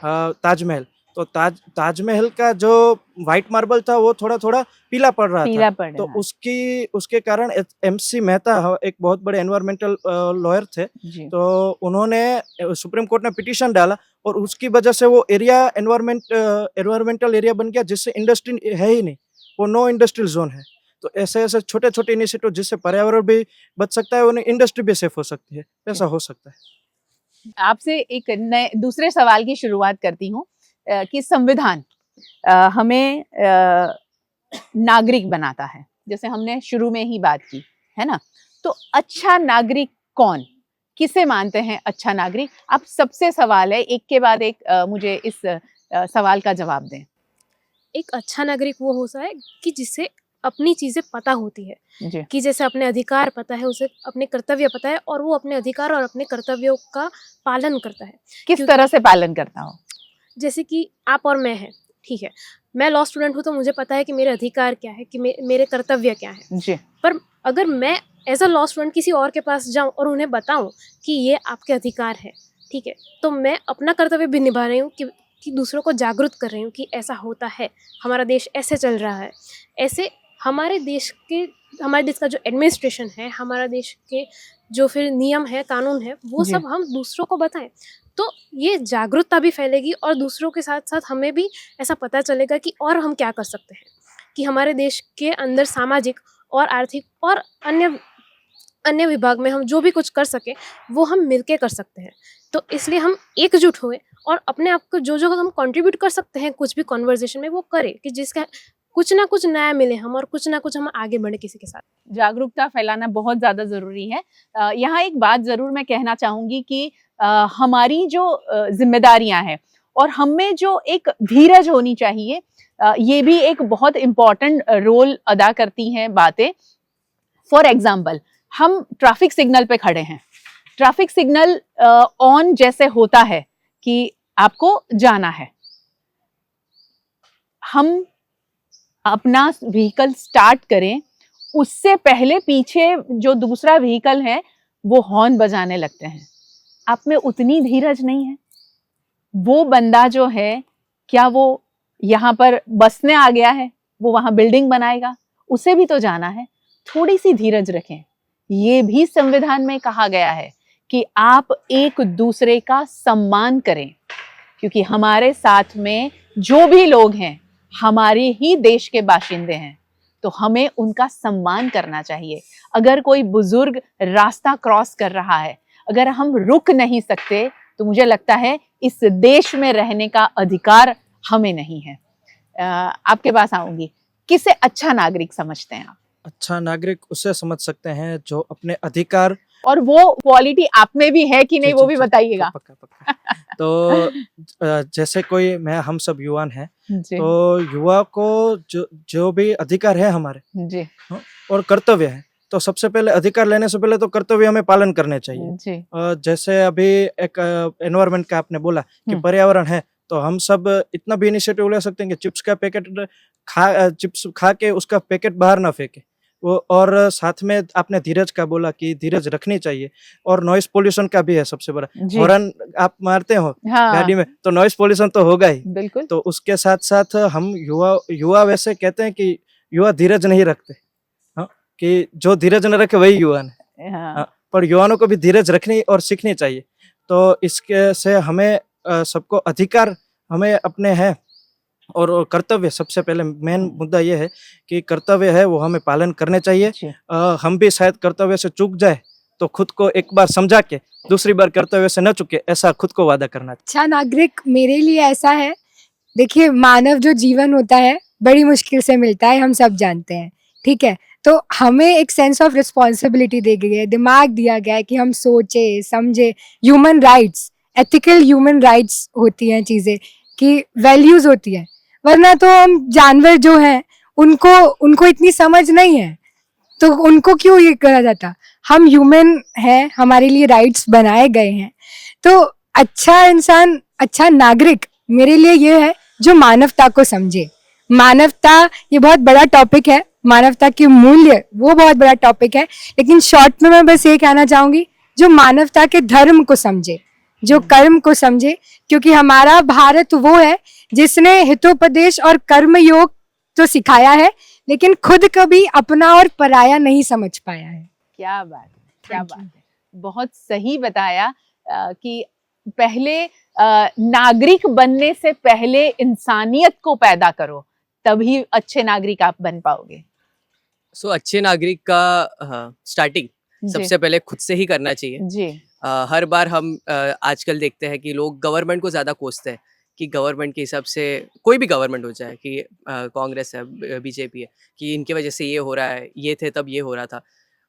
Speaker 3: ताजमहल, तो ताजमहल का जो व्हाइट मार्बल था वो थोड़ा थोड़ा पीला पड़ रहा था,
Speaker 1: पीला पड़
Speaker 3: तो
Speaker 1: रहा है।
Speaker 3: उसके कारण एमसी मेहता एक बहुत बड़े एनवायरमेंटल लॉयर थे,
Speaker 1: जी।
Speaker 3: तो उन्होंने सुप्रीम कोर्ट में पिटीशन डाला और उसकी वजह से वो एरिया एनवायरमेंटल एरिया बन गया जिससे इंडस्ट्री है ही नहीं, वो नो इंडस्ट्रियल जोन है। तो ऐसे ऐसे छोटे छोटे इनिशिएटिव जिससे पर्यावरण भी बच सकता है और इंडस्ट्री भी सेफ हो सकती है, ऐसा हो सकता है।
Speaker 1: आपसे एक नए दूसरे सवाल की शुरुआत करती हूँ कि संविधान हमें नागरिक बनाता है, जैसे हमने शुरू में ही बात की है ना, तो अच्छा नागरिक कौन, किसे मानते हैं अच्छा नागरिक? आप सबसे सवाल है, एक के बाद एक मुझे इस सवाल का जवाब दें।
Speaker 2: एक अच्छा नागरिक वो होता है कि जिसे अपनी चीज़ें पता होती है,
Speaker 1: जी।
Speaker 2: कि जैसे अपने अधिकार पता है, उसे अपने कर्तव्य पता है और वो अपने अधिकार और अपने कर्तव्यों का पालन करता है।
Speaker 1: किस
Speaker 2: क्योंकि
Speaker 1: तरह से पालन करता हो?
Speaker 2: जैसे कि आप और मैं हैं, ठीक है, मैं लॉ स्टूडेंट हूँ तो मुझे पता है कि मेरे अधिकार क्या है, कि मेरे कर्तव्य क्या है।
Speaker 1: जी।
Speaker 2: पर अगर मैं एज अ लॉ स्टूडेंट किसी और के पास जाऊँ और उन्हें बताऊँ कि ये आपके अधिकार है, ठीक है, तो मैं अपना कर्तव्य भी निभा रही हूँ कि दूसरों को जागरूक कर रही हूँ कि ऐसा होता है, हमारा देश ऐसे चल रहा है। ऐसे हमारे देश का जो एडमिनिस्ट्रेशन है, हमारा देश के जो फिर नियम है, कानून है, वो
Speaker 1: जी।
Speaker 2: सब हम दूसरों को बताएं, तो ये जागरूकता भी फैलेगी और दूसरों के साथ साथ हमें भी ऐसा पता चलेगा कि और हम क्या कर सकते हैं, कि हमारे देश के अंदर सामाजिक और आर्थिक और अन्य विभाग में हम जो भी कुछ कर सके वो हम मिलके कर सकते हैं। तो इसलिए हम एकजुट हुए और अपने आप को जो हम कंट्रीब्यूट कर सकते हैं कुछ भी कॉन्वर्जेशन में वो करें, कि जिसका कुछ ना कुछ नया मिले हम और कुछ ना कुछ हम आगे बढ़े किसी के साथ।
Speaker 1: जागरूकता फैलाना बहुत ज़्यादा ज़रूरी है। यहाँ एक बात ज़रूर मैं कहना चाहूँगी कि हमारी जो ज़िम्मेदारियाँ हैं और हम में जो एक धीरज होनी चाहिए, ये भी एक बहुत इम्पॉर्टेंट रोल अदा करती हैं बातें। फॉर एग्जाम्पल, हम ट्रैफिक सिग्नल पे खड़े हैं, ट्रैफिक सिग्नल ऑन जैसे होता है कि आपको जाना है, हम अपना व्हीकल स्टार्ट करें, उससे पहले पीछे जो दूसरा व्हीकल है वो हॉर्न बजाने लगते हैं। आप में उतनी धीरज नहीं है? वो बंदा जो है, क्या वो यहाँ पर बसने आ गया है? वो वहाँ बिल्डिंग बनाएगा? उसे भी तो जाना है। थोड़ी सी धीरज रखें। ये भी संविधान में कहा गया है कि आप एक दूसरे का सम्मान करें, क्योंकि हमारे साथ में जो भी लोग हैं हमारे ही देश के बाशिंदे हैं, तो हमें उनका सम्मान करना चाहिए। अगर कोई बुजुर्ग रास्ता क्रॉस कर रहा है, अगर हम रुक नहीं सकते, तो मुझे लगता है इस देश में रहने का अधिकार हमें नहीं है। आपके पास आऊंगी, किसे अच्छा नागरिक समझते हैं आप?
Speaker 3: अच्छा नागरिक उसे समझ सकते हैं जो अपने अधिकार,
Speaker 1: और वो क्वालिटी आप में भी है कि नहीं, वो भी बताइएगा।
Speaker 3: पक्का पक्का। तो जैसे कोई हम सब युवा हैं,
Speaker 1: जी।
Speaker 3: तो युवा को जो भी अधिकार है हमारे
Speaker 1: जी।
Speaker 3: और कर्तव्य है, तो सबसे पहले अधिकार लेने से पहले तो कर्तव्य हमें पालन करने चाहिए।
Speaker 1: जी।
Speaker 3: जैसे अभी एक एनवायरनमेंट का आपने बोला कि पर्यावरण है, तो हम सब इतना भी इनिशिएटिव ले सकते हैं कि चिप्स खा के उसका पैकेट बाहर ना फेंके वो, और साथ में आपने धीरज का बोला कि धीरज रखनी चाहिए, और नॉइस पोल्यूशन का भी है सबसे बड़ा। हॉर्न आप मारते हो गाड़ी में तो नॉइस पोल्यूशन तो होगा ही,
Speaker 1: बिल्कुल।
Speaker 3: तो उसके साथ साथ हम युवा वैसे कहते हैं कि युवा धीरज नहीं रखते, हाँ, कि जो धीरज न रखे वही युवा है। हाँ, पर युवाओं को भी धीरज रखनी और सीखनी चाहिए। तो इसके से हमें सबको अधिकार हमें अपने हैं, और कर्तव्य सबसे पहले मेन मुद्दा ये है कि कर्तव्य है वो हमें पालन करने चाहिए।
Speaker 1: जी।
Speaker 3: हम भी शायद कर्तव्य से चूक जाए तो खुद को एक बार समझा के दूसरी बार कर्तव्य से न चूके, ऐसा खुद को वादा करना चाहिए।
Speaker 4: अच्छा नागरिक मेरे लिए ऐसा है, देखिए मानव जो जीवन होता है बड़ी मुश्किल से मिलता है, हम सब जानते हैं, ठीक है। तो हमें एक सेंस ऑफ रिस्पॉन्सिबिलिटी दी गई है, दिमाग दिया गया है कि हम सोचे समझे। Human rights, ethical human rights होती हैं चीज़ें, कि वैल्यूज़ होती हैं, वरना तो हम जानवर जो हैं उनको उनको इतनी समझ नहीं है, तो उनको क्यों ये करा जाता। हम ह्यूमन हैं, हमारे लिए राइट्स बनाए गए हैं। तो अच्छा इंसान, अच्छा नागरिक मेरे लिए ये है जो मानवता को समझे। मानवता ये बहुत बड़ा टॉपिक है, मानवता के मूल्य वो बहुत बड़ा टॉपिक है, लेकिन शॉर्ट में मैं बस ये कहना चाहूँगी जो मानवता के धर्म को समझे, जो कर्म को समझे, क्योंकि हमारा भारत वो है जिसने हितोपदेश और कर्म योग तो सिखाया है, लेकिन खुद कभी अपना और पराया नहीं समझ पाया है।
Speaker 1: क्या बात है, क्या
Speaker 4: Thank
Speaker 1: बात
Speaker 4: you.
Speaker 1: है। बहुत सही बताया कि पहले नागरिक बनने से पहले इंसानियत को पैदा करो, तभी अच्छे नागरिक आप बन पाओगे।
Speaker 5: सो अच्छे नागरिक का स्टार्टिंग
Speaker 1: जी
Speaker 5: सबसे पहले खुद से ही करना चाहिए।
Speaker 1: जी
Speaker 5: हर बार हम आजकल देखते हैं कि लोग गवर्नमेंट को ज़्यादा कोसते हैं कि गवर्नमेंट के हिसाब से कोई भी गवर्नमेंट हो जाए, कि कांग्रेस है, बीजेपी है, कि इनकी वजह से ये हो रहा है, ये थे तब ये हो रहा था।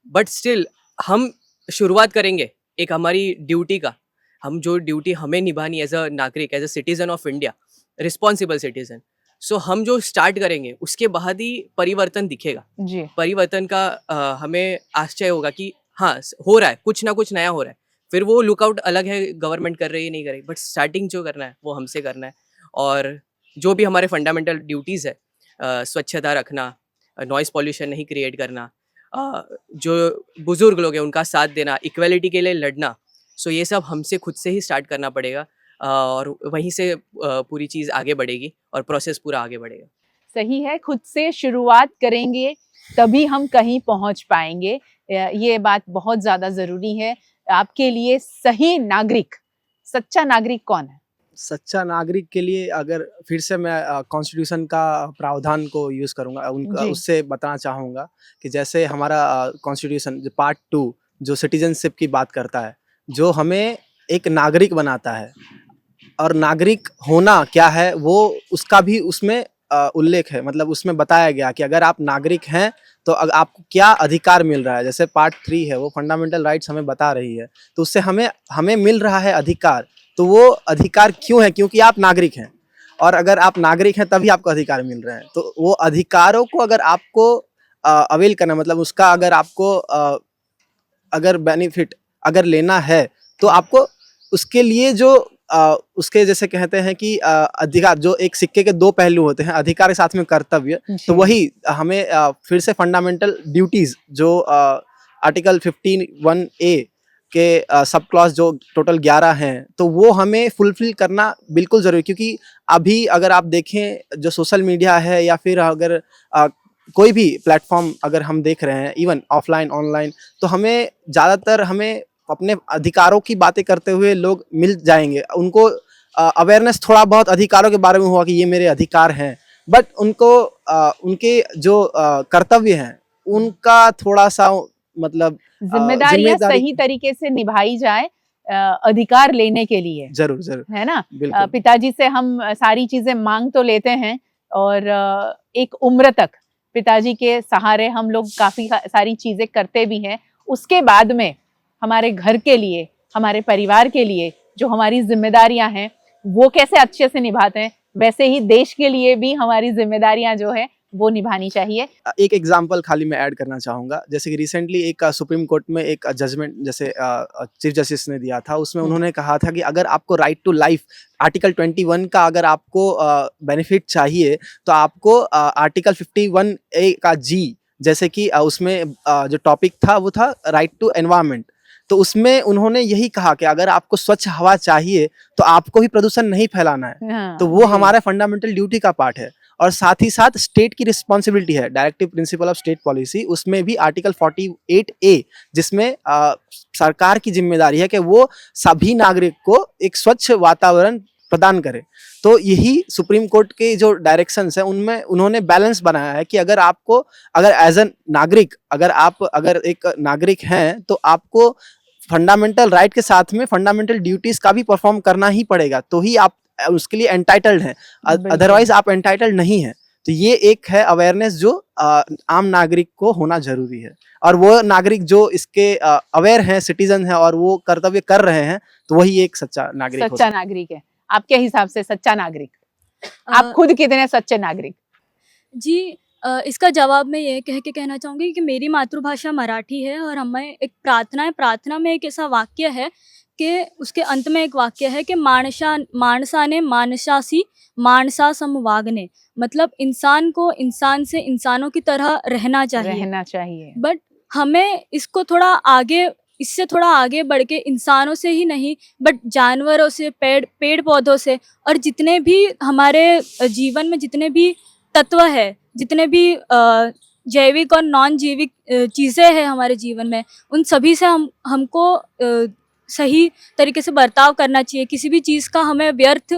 Speaker 5: बट स्टिल हम शुरुआत करेंगे एक हमारी ड्यूटी का, हम जो ड्यूटी हमें निभानी एज अ नागरिक, as a citizen of India, responsible citizen. So हम जो स्टार्ट करेंगे उसके बाद ही परिवर्तन दिखेगा।
Speaker 1: जी
Speaker 5: परिवर्तन का हमें आश्चर्य होगा कि हाँ हो रहा है, कुछ ना कुछ नया हो रहा है। फिर वो लुकआउट अलग है, गवर्नमेंट कर रही है नहीं कर रही, बट स्टार्टिंग जो करना है वो हमसे करना है। और जो भी हमारे फंडामेंटल ड्यूटीज़ है, स्वच्छता रखना, नॉइज़ पॉल्यूशन नहीं क्रिएट करना, जो बुजुर्ग लोग हैं उनका साथ देना, इक्वलिटी के लिए लड़ना, सो ये सब हमसे खुद से ही स्टार्ट करना पड़ेगा। और वहीं से पूरी चीज़ आगे बढ़ेगी और प्रोसेस पूरा आगे बढ़ेगा।
Speaker 1: सही है, खुद से शुरुआत करेंगे तभी हम कहीं पहुंच पाएंगे। ये बात बहुत ज़्यादा ज़रूरी है। आपके लिए सही नागरिक, सच्चा नागरिक कौन है?
Speaker 6: सच्चा नागरिक के लिए अगर फिर से मैं कॉन्स्टिट्यूशन का प्रावधान को यूज़ करूँगा, उनका
Speaker 1: जी।
Speaker 6: उससे बताना चाहूँगा कि जैसे हमारा कॉन्स्टिट्यूशन जो पार्ट 2 जो सिटीजनशिप की बात करता है, जो हमें एक नागरिक बनाता है, और नागरिक होना क्या है वो उसका भी उसमें उल्लेख है, मतलब उसमें बताया गया कि अगर आप नागरिक हैं तो आपको क्या अधिकार मिल रहा है। जैसे पार्ट 3 है वो फंडामेंटल राइट्स हमें बता रही है, तो उससे हमें हमें मिल रहा है अधिकार। तो वो अधिकार क्यों है? क्योंकि आप नागरिक हैं, और अगर आप नागरिक हैं तभी आपको अधिकार मिल रहे हैं। तो वो अधिकारों को अगर आपको अवेल करना, मतलब उसका अगर आपको अगर बेनिफिट अगर लेना है तो आपको उसके लिए जो उसके जैसे कहते हैं कि अधिकार, जो एक सिक्के के दो पहलू होते हैं, अधिकार के साथ में कर्तव्य, तो
Speaker 1: जी।
Speaker 6: वही हमें फिर से फंडामेंटल ड्यूटीज जो आर्टिकल 51A के सब क्लॉज जो टोटल 11 हैं, तो वो हमें फुलफिल करना बिल्कुल ज़रूरी। क्योंकि अभी अगर आप देखें जो सोशल मीडिया है या फिर अगर कोई भी प्लेटफॉर्म अगर हम देख रहे हैं, इवन ऑफलाइन ऑनलाइन, तो हमें ज़्यादातर हमें अपने अधिकारों की बातें करते हुए लोग मिल जाएंगे। उनको अवेयरनेस थोड़ा बहुत अधिकारों के बारे में हुआ कि ये मेरे अधिकार हैं, बट उनको उनके जो कर्तव्य हैं उनका थोड़ा सा मतलब
Speaker 1: जिम्मेदारियां सही तरीके से निभाई जाए अधिकार लेने के लिए,
Speaker 6: जरूर जरूर,
Speaker 1: है ना।
Speaker 6: बिल्कुल।
Speaker 1: पिताजी से हम सारी चीजें मांग तो लेते हैं, और एक उम्र तक पिताजी के सहारे हम लोग काफी सारी चीजें करते भी हैं। उसके बाद में हमारे घर के लिए, हमारे परिवार के लिए जो हमारी जिम्मेदारियां हैं वो कैसे अच्छे से निभाते हैं, वैसे ही देश के लिए भी हमारी जिम्मेदारियां जो है वो निभानी चाहिए।
Speaker 6: एक एग्जांपल खाली मैं ऐड करना चाहूँगा। जैसे कि रिसेंटली एक सुप्रीम कोर्ट में एक जजमेंट जैसे चीफ जस्टिस ने दिया था, उसमें उन्होंने कहा था कि अगर आपको राइट टू लाइफ आर्टिकल 21 का अगर आपको बेनिफिट चाहिए, तो आपको आर्टिकल 51A का जी, जैसे कि उसमें जो टॉपिक था वो था राइट टू एनवायरनमेंट। तो उसमें उन्होंने यही कहा कि अगर आपको स्वच्छ हवा चाहिए तो आपको भी प्रदूषण नहीं फैलाना है।
Speaker 1: हाँ,
Speaker 6: तो वो हमारा फंडामेंटल ड्यूटी का पार्ट है, और साथ ही साथ स्टेट की रिस्पॉन्सिबिलिटी है, directive principle of state policy, उसमें भी आर्टिकल 48A, जिसमें सरकार की जिम्मेदारी है कि वो सभी नागरिक को एक स्वच्छ वातावरण प्रदान करे। तो यही सुप्रीम कोर्ट के जो डायरेक्शंस है उनमें उन्होंने बैलेंस बनाया है कि अगर एज एन नागरिक अगर एक नागरिक हैं तो आपको फंडामेंटल राइट के साथ में फंडामेंटल ड्यूटीज का भी परफॉर्म करना ही पड़ेगा, तो ही आप उसके लिए एंटाइटल्ड हैं, अदरवाइज आप एंटाइटल्ड नहीं हैं। तो ये एक है अवेयरनेस जो आम नागरिक को होना जरूरी है, और वो नागरिक जो इसके अवेयर हैं, सिटीजन हैं और वो कर्तव्य कर रहे हैं, तो वही एक सच्चा नागरिक
Speaker 1: सच्चा नागरिक है आपके हिसाब से। सच्चा नागरिक, आप
Speaker 7: अ,
Speaker 1: खुद कितने सच्चे नागरिक?
Speaker 7: जी इसका जवाब मैं ये कह के कहना चाहूँगी कि मेरी मातृभाषा मराठी है और हमें एक प्रार्थना में एक ऐसा वाक्य है कि उसके अंत में एक वाक्य है कि माणसाने माणसासी माणसा समवागणे, मतलब इंसान को इंसान से इंसानों की तरह रहना चाहिए। बट हमें इससे थोड़ा आगे बढ़ के इंसानों से ही नहीं बट जानवरों से, पेड़ पौधों से, और जितने भी हमारे जीवन में जितने भी तत्व है, जितने भी जैविक और नॉन जैविक चीज़ें हैं हमारे जीवन में, उन सभी से हमको सही तरीके से बर्ताव करना चाहिए। किसी भी चीज़ का हमें व्यर्थ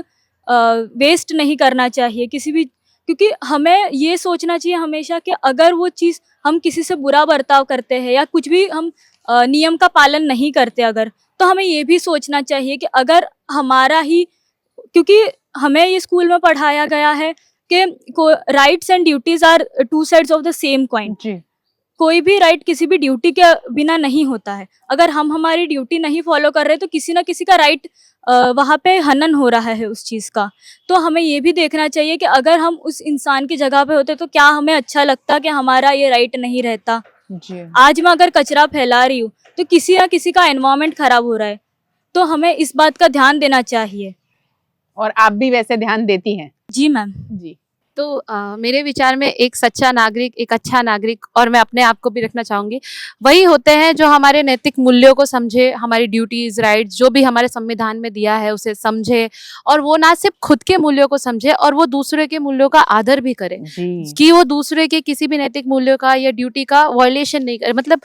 Speaker 7: वेस्ट नहीं करना चाहिए, क्योंकि हमें ये सोचना चाहिए हमेशा कि अगर वो चीज़ हम किसी से बुरा बर्ताव करते हैं या कुछ भी हम नियम का पालन नहीं करते अगर, तो हमें ये भी सोचना चाहिए कि अगर हमारा ही, क्योंकि हमें ये स्कूल में पढ़ाया गया है कि rights and duties are two sides of the same coin. कोई भी राइट किसी भी ड्यूटी के बिना नहीं होता है। अगर हम हमारी ड्यूटी नहीं फॉलो कर रहे तो किसी ना किसी का राइट वहाँ पे हनन हो रहा है उस चीज़ का। तो हमें ये भी देखना चाहिए कि अगर हम उस इंसान की जगह पे होते तो क्या हमें अच्छा लगता कि हमारा ये राइट नहीं रहता। आज मैं अगर कचरा फैला रही हूँ तो किसी ना किसी का एनवायरनमेंट खराब हो रहा है, तो हमें इस बात का ध्यान देना चाहिए।
Speaker 1: और आप भी वैसे ध्यान देती हैं?
Speaker 7: जी मैम।
Speaker 1: जी।
Speaker 8: तो मेरे विचार में एक सच्चा नागरिक, एक अच्छा नागरिक, और मैं अपने आप को भी रखना चाहूँगी, वही होते हैं जो हमारे नैतिक मूल्यों को समझे, हमारी ड्यूटीज़, राइट्स जो भी हमारे संविधान में दिया है उसे समझे, और वो ना सिर्फ खुद के मूल्यों को समझे और वो दूसरे के मूल्यों का आदर भी करे, कि वो दूसरे के किसी भी नैतिक मूल्यों का या ड्यूटी का वायलेशन नहीं करे, मतलब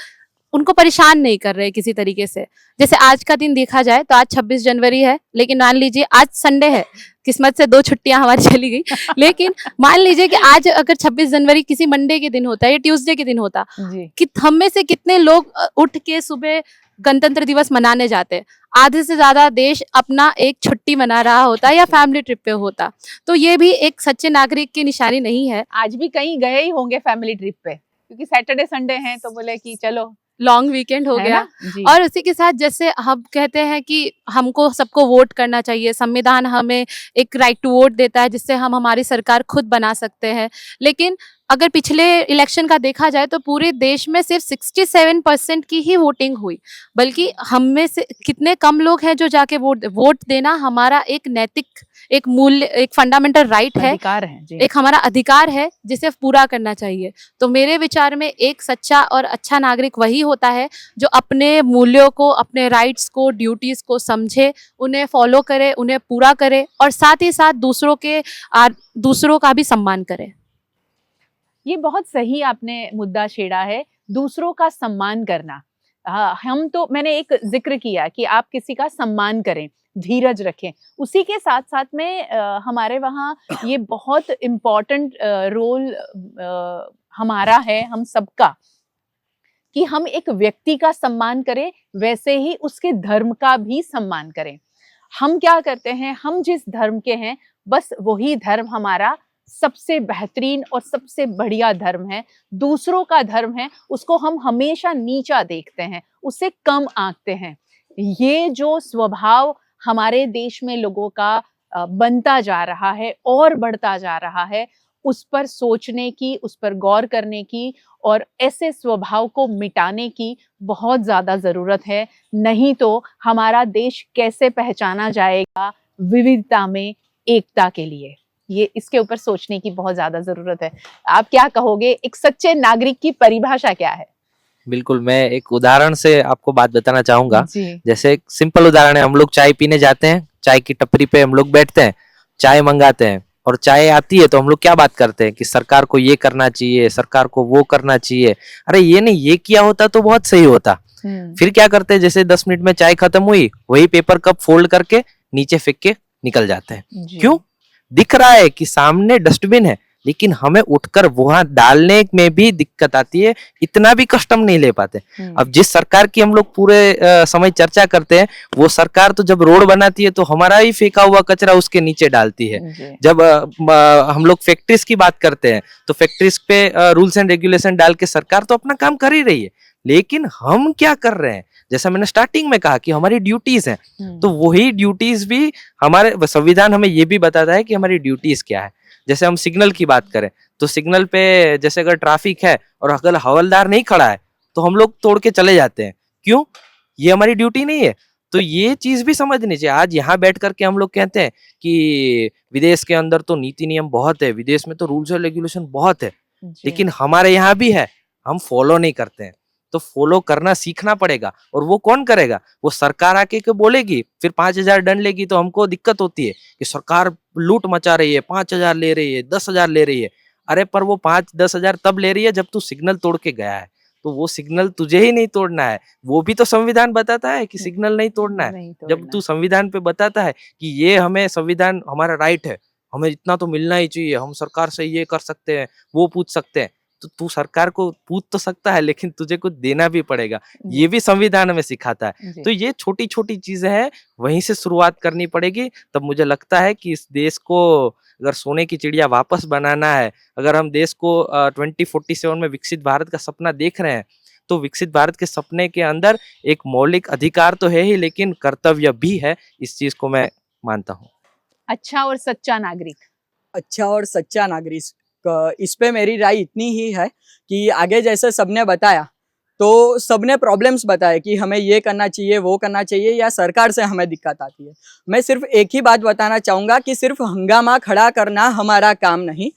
Speaker 8: उनको परेशान नहीं कर रहे किसी तरीके से। जैसे आज का दिन देखा जाए तो आज 26 जनवरी है, लेकिन मान लीजिए आज संडे है, किस्मत से 2 छुट्टियां हमारी चली गई, लेकिन मान लीजिए कि आज अगर 26 जनवरी किसी मंडे के दिन होता है या ट्यूसडे के दिन होता, कि हम में से कितने लोग उठ के सुबह गणतंत्र दिवस मनाने जाते, आधे से ज्यादा देश अपना एक छुट्टी मना रहा होता या फैमिली ट्रिप पे होता। तो ये भी एक सच्चे नागरिक की निशानी नहीं है।
Speaker 1: आज भी कहीं गए ही होंगे फैमिली ट्रिप पे, क्योंकि सैटरडे संडे हैं तो बोले कि चलो
Speaker 8: लॉन्ग वीकेंड हो गया। और उसी के साथ जैसे हम कहते हैं कि हमको सबको वोट करना चाहिए, संविधान हमें एक राइट टू वोट देता है जिससे हम हमारी सरकार खुद बना सकते हैं, लेकिन अगर पिछले इलेक्शन का देखा जाए तो पूरे देश में सिर्फ 67% की ही वोटिंग हुई, बल्कि हम में से कितने कम लोग हैं जो जाके वोट देना हमारा एक नैतिक, एक मूल्य, एक फंडामेंटल राइट है, एक हमारा अधिकार है जिसे पूरा करना चाहिए। तो मेरे विचार में एक सच्चा और अच्छा नागरिक वही होता है जो अपने मूल्यों को, अपने राइट्स को, ड्यूटीज को समझे, उन्हें फॉलो करे, उन्हें पूरा करे, और साथ ही साथ दूसरों का भी सम्मान करे।
Speaker 1: ये बहुत सही आपने मुद्दा छेड़ा है, दूसरों का सम्मान करना। हम तो, मैंने एक जिक्र किया कि आप किसी का सम्मान करें, धीरज रखें, उसी के साथ साथ में हमारे वहाँ ये बहुत इम्पोर्टेंट रोल हमारा है, हम सबका, कि हम एक व्यक्ति का सम्मान करें, वैसे ही उसके धर्म का भी सम्मान करें। हम क्या करते हैं, हम जिस धर्म के हैं बस वही धर्म हमारा सबसे बेहतरीन और सबसे बढ़िया धर्म है। दूसरों का धर्म है उसको हम हमेशा नीचा देखते हैं, उससे कम आंकते हैं। ये जो स्वभाव हमारे देश में लोगों का बनता जा रहा है और बढ़ता जा रहा है, उस पर सोचने की, उस पर गौर करने की और ऐसे स्वभाव को मिटाने की बहुत ज़्यादा ज़रूरत है। नहीं तो हमारा देश कैसे पहचाना जाएगा विविधता में एकता के लिए, ये इसके ऊपर सोचने की बहुत ज़्यादा ज़रूरत है। आप क्या कहोगे, एक सच्चे नागरिक की परिभाषा क्या है?
Speaker 9: बिल्कुल, मैं एक उदाहरण से आपको बात बताना चाहूंगा।
Speaker 1: जी।
Speaker 9: जैसे एक सिंपल उदाहरण है, हम लोग चाय पीने जाते हैं, चाय की टपरी पे हम लोग बैठते हैं, चाय मंगाते हैं और चाय आती है तो हम लोग क्या बात करते हैं कि सरकार को ये करना चाहिए, सरकार को वो करना चाहिए। अरे ये नहीं, ये किया होता तो बहुत सही होता। फिर क्या करते हैं, जैसे 10 मिनट में चाय खत्म हुई, वही पेपर कप फोल्ड करके नीचे फेंक के निकल जाते हैं।
Speaker 1: जी।
Speaker 9: क्यों? दिख रहा है कि सामने डस्टबिन है, लेकिन हमें उठकर वहां डालने में भी दिक्कत आती है, इतना भी कष्ट हम नहीं ले पाते। अब जिस सरकार की हम लोग पूरे समय चर्चा करते हैं, वो सरकार तो जब रोड बनाती है तो हमारा ही फेंका हुआ कचरा उसके नीचे डालती है।
Speaker 1: जी।
Speaker 9: जब हम लोग फैक्ट्रीज की बात करते हैं तो फैक्ट्रीज पे रूल्स एंड रेगुलेशन डाल के सरकार तो अपना काम कर ही रही है, लेकिन हम क्या कर रहे हैं? जैसा मैंने स्टार्टिंग में कहा कि हमारी ड्यूटीज हैं, तो वही ड्यूटीज भी हमारे संविधान हमें ये भी बताता है कि हमारी ड्यूटीज क्या है। जैसे हम सिग्नल की बात करें तो सिग्नल पे जैसे अगर ट्रैफिक है और अगर हवलदार नहीं खड़ा है तो हम लोग तोड़ के चले जाते हैं। क्यों? ये हमारी ड्यूटी नहीं है। तो ये चीज भी समझनी चाहिए। आज यहाँ बैठ करके हम लोग कहते हैं कि विदेश के अंदर तो नीति नियम बहुत है, विदेश में तो रूल्स और रेगुलेशन बहुत है, लेकिन हमारे यहाँ भी है, हम फॉलो नहीं करते हैं। तो फॉलो करना सीखना पड़ेगा। और वो कौन करेगा? वो सरकार आके के बोलेगी, फिर 5,000 दंड लेगी तो हमको दिक्कत होती है कि सरकार लूट मचा रही है, 5,000 ले रही है, 10,000 ले रही है। अरे पर वो 5-10,000 तब ले रही है जब तू सिग्नल तोड़ के गया है, तो वो सिग्नल तुझे ही नहीं तोड़ना है। वो भी तो संविधान बताता है कि सिग्नल नहीं तोड़ना है।
Speaker 1: नहीं
Speaker 9: जब
Speaker 1: तोड़ना।
Speaker 9: तू संविधान पे बताता है कि ये हमें संविधान हमारा राइट है, हमें इतना तो मिलना ही चाहिए, हम सरकार से ये कर सकते हैं, वो पूछ सकते हैं, तो तू सरकार को पूछ तो सकता है, लेकिन तुझे कुछ देना भी पड़ेगा। ये भी संविधान हमें सिखाता है।
Speaker 1: जी।
Speaker 9: तो ये छोटी छोटी चीजें हैं, वहीं से शुरुआत करनी पड़ेगी। तब मुझे लगता है कि इस देश को अगर सोने की चिड़िया वापस बनाना है, अगर हम देश को 2047 में विकसित भारत का सपना देख रहे हैं, तो विकसित भारत के सपने के अंदर एक मौलिक अधिकार तो है ही, लेकिन कर्तव्य भी है। इस चीज को मैं मानता हूँ।
Speaker 1: अच्छा और सच्चा नागरिक।
Speaker 10: अच्छा और सच्चा नागरिक इस पे मेरी राय इतनी ही है कि आगे जैसे सबने बताया, तो सबने प्रॉब्लम्स बताए कि हमें ये करना चाहिए, वो करना चाहिए, या सरकार से हमें दिक्कत आती है। मैं सिर्फ एक ही बात बताना चाहूँगा कि सिर्फ हंगामा खड़ा करना हमारा काम नहीं,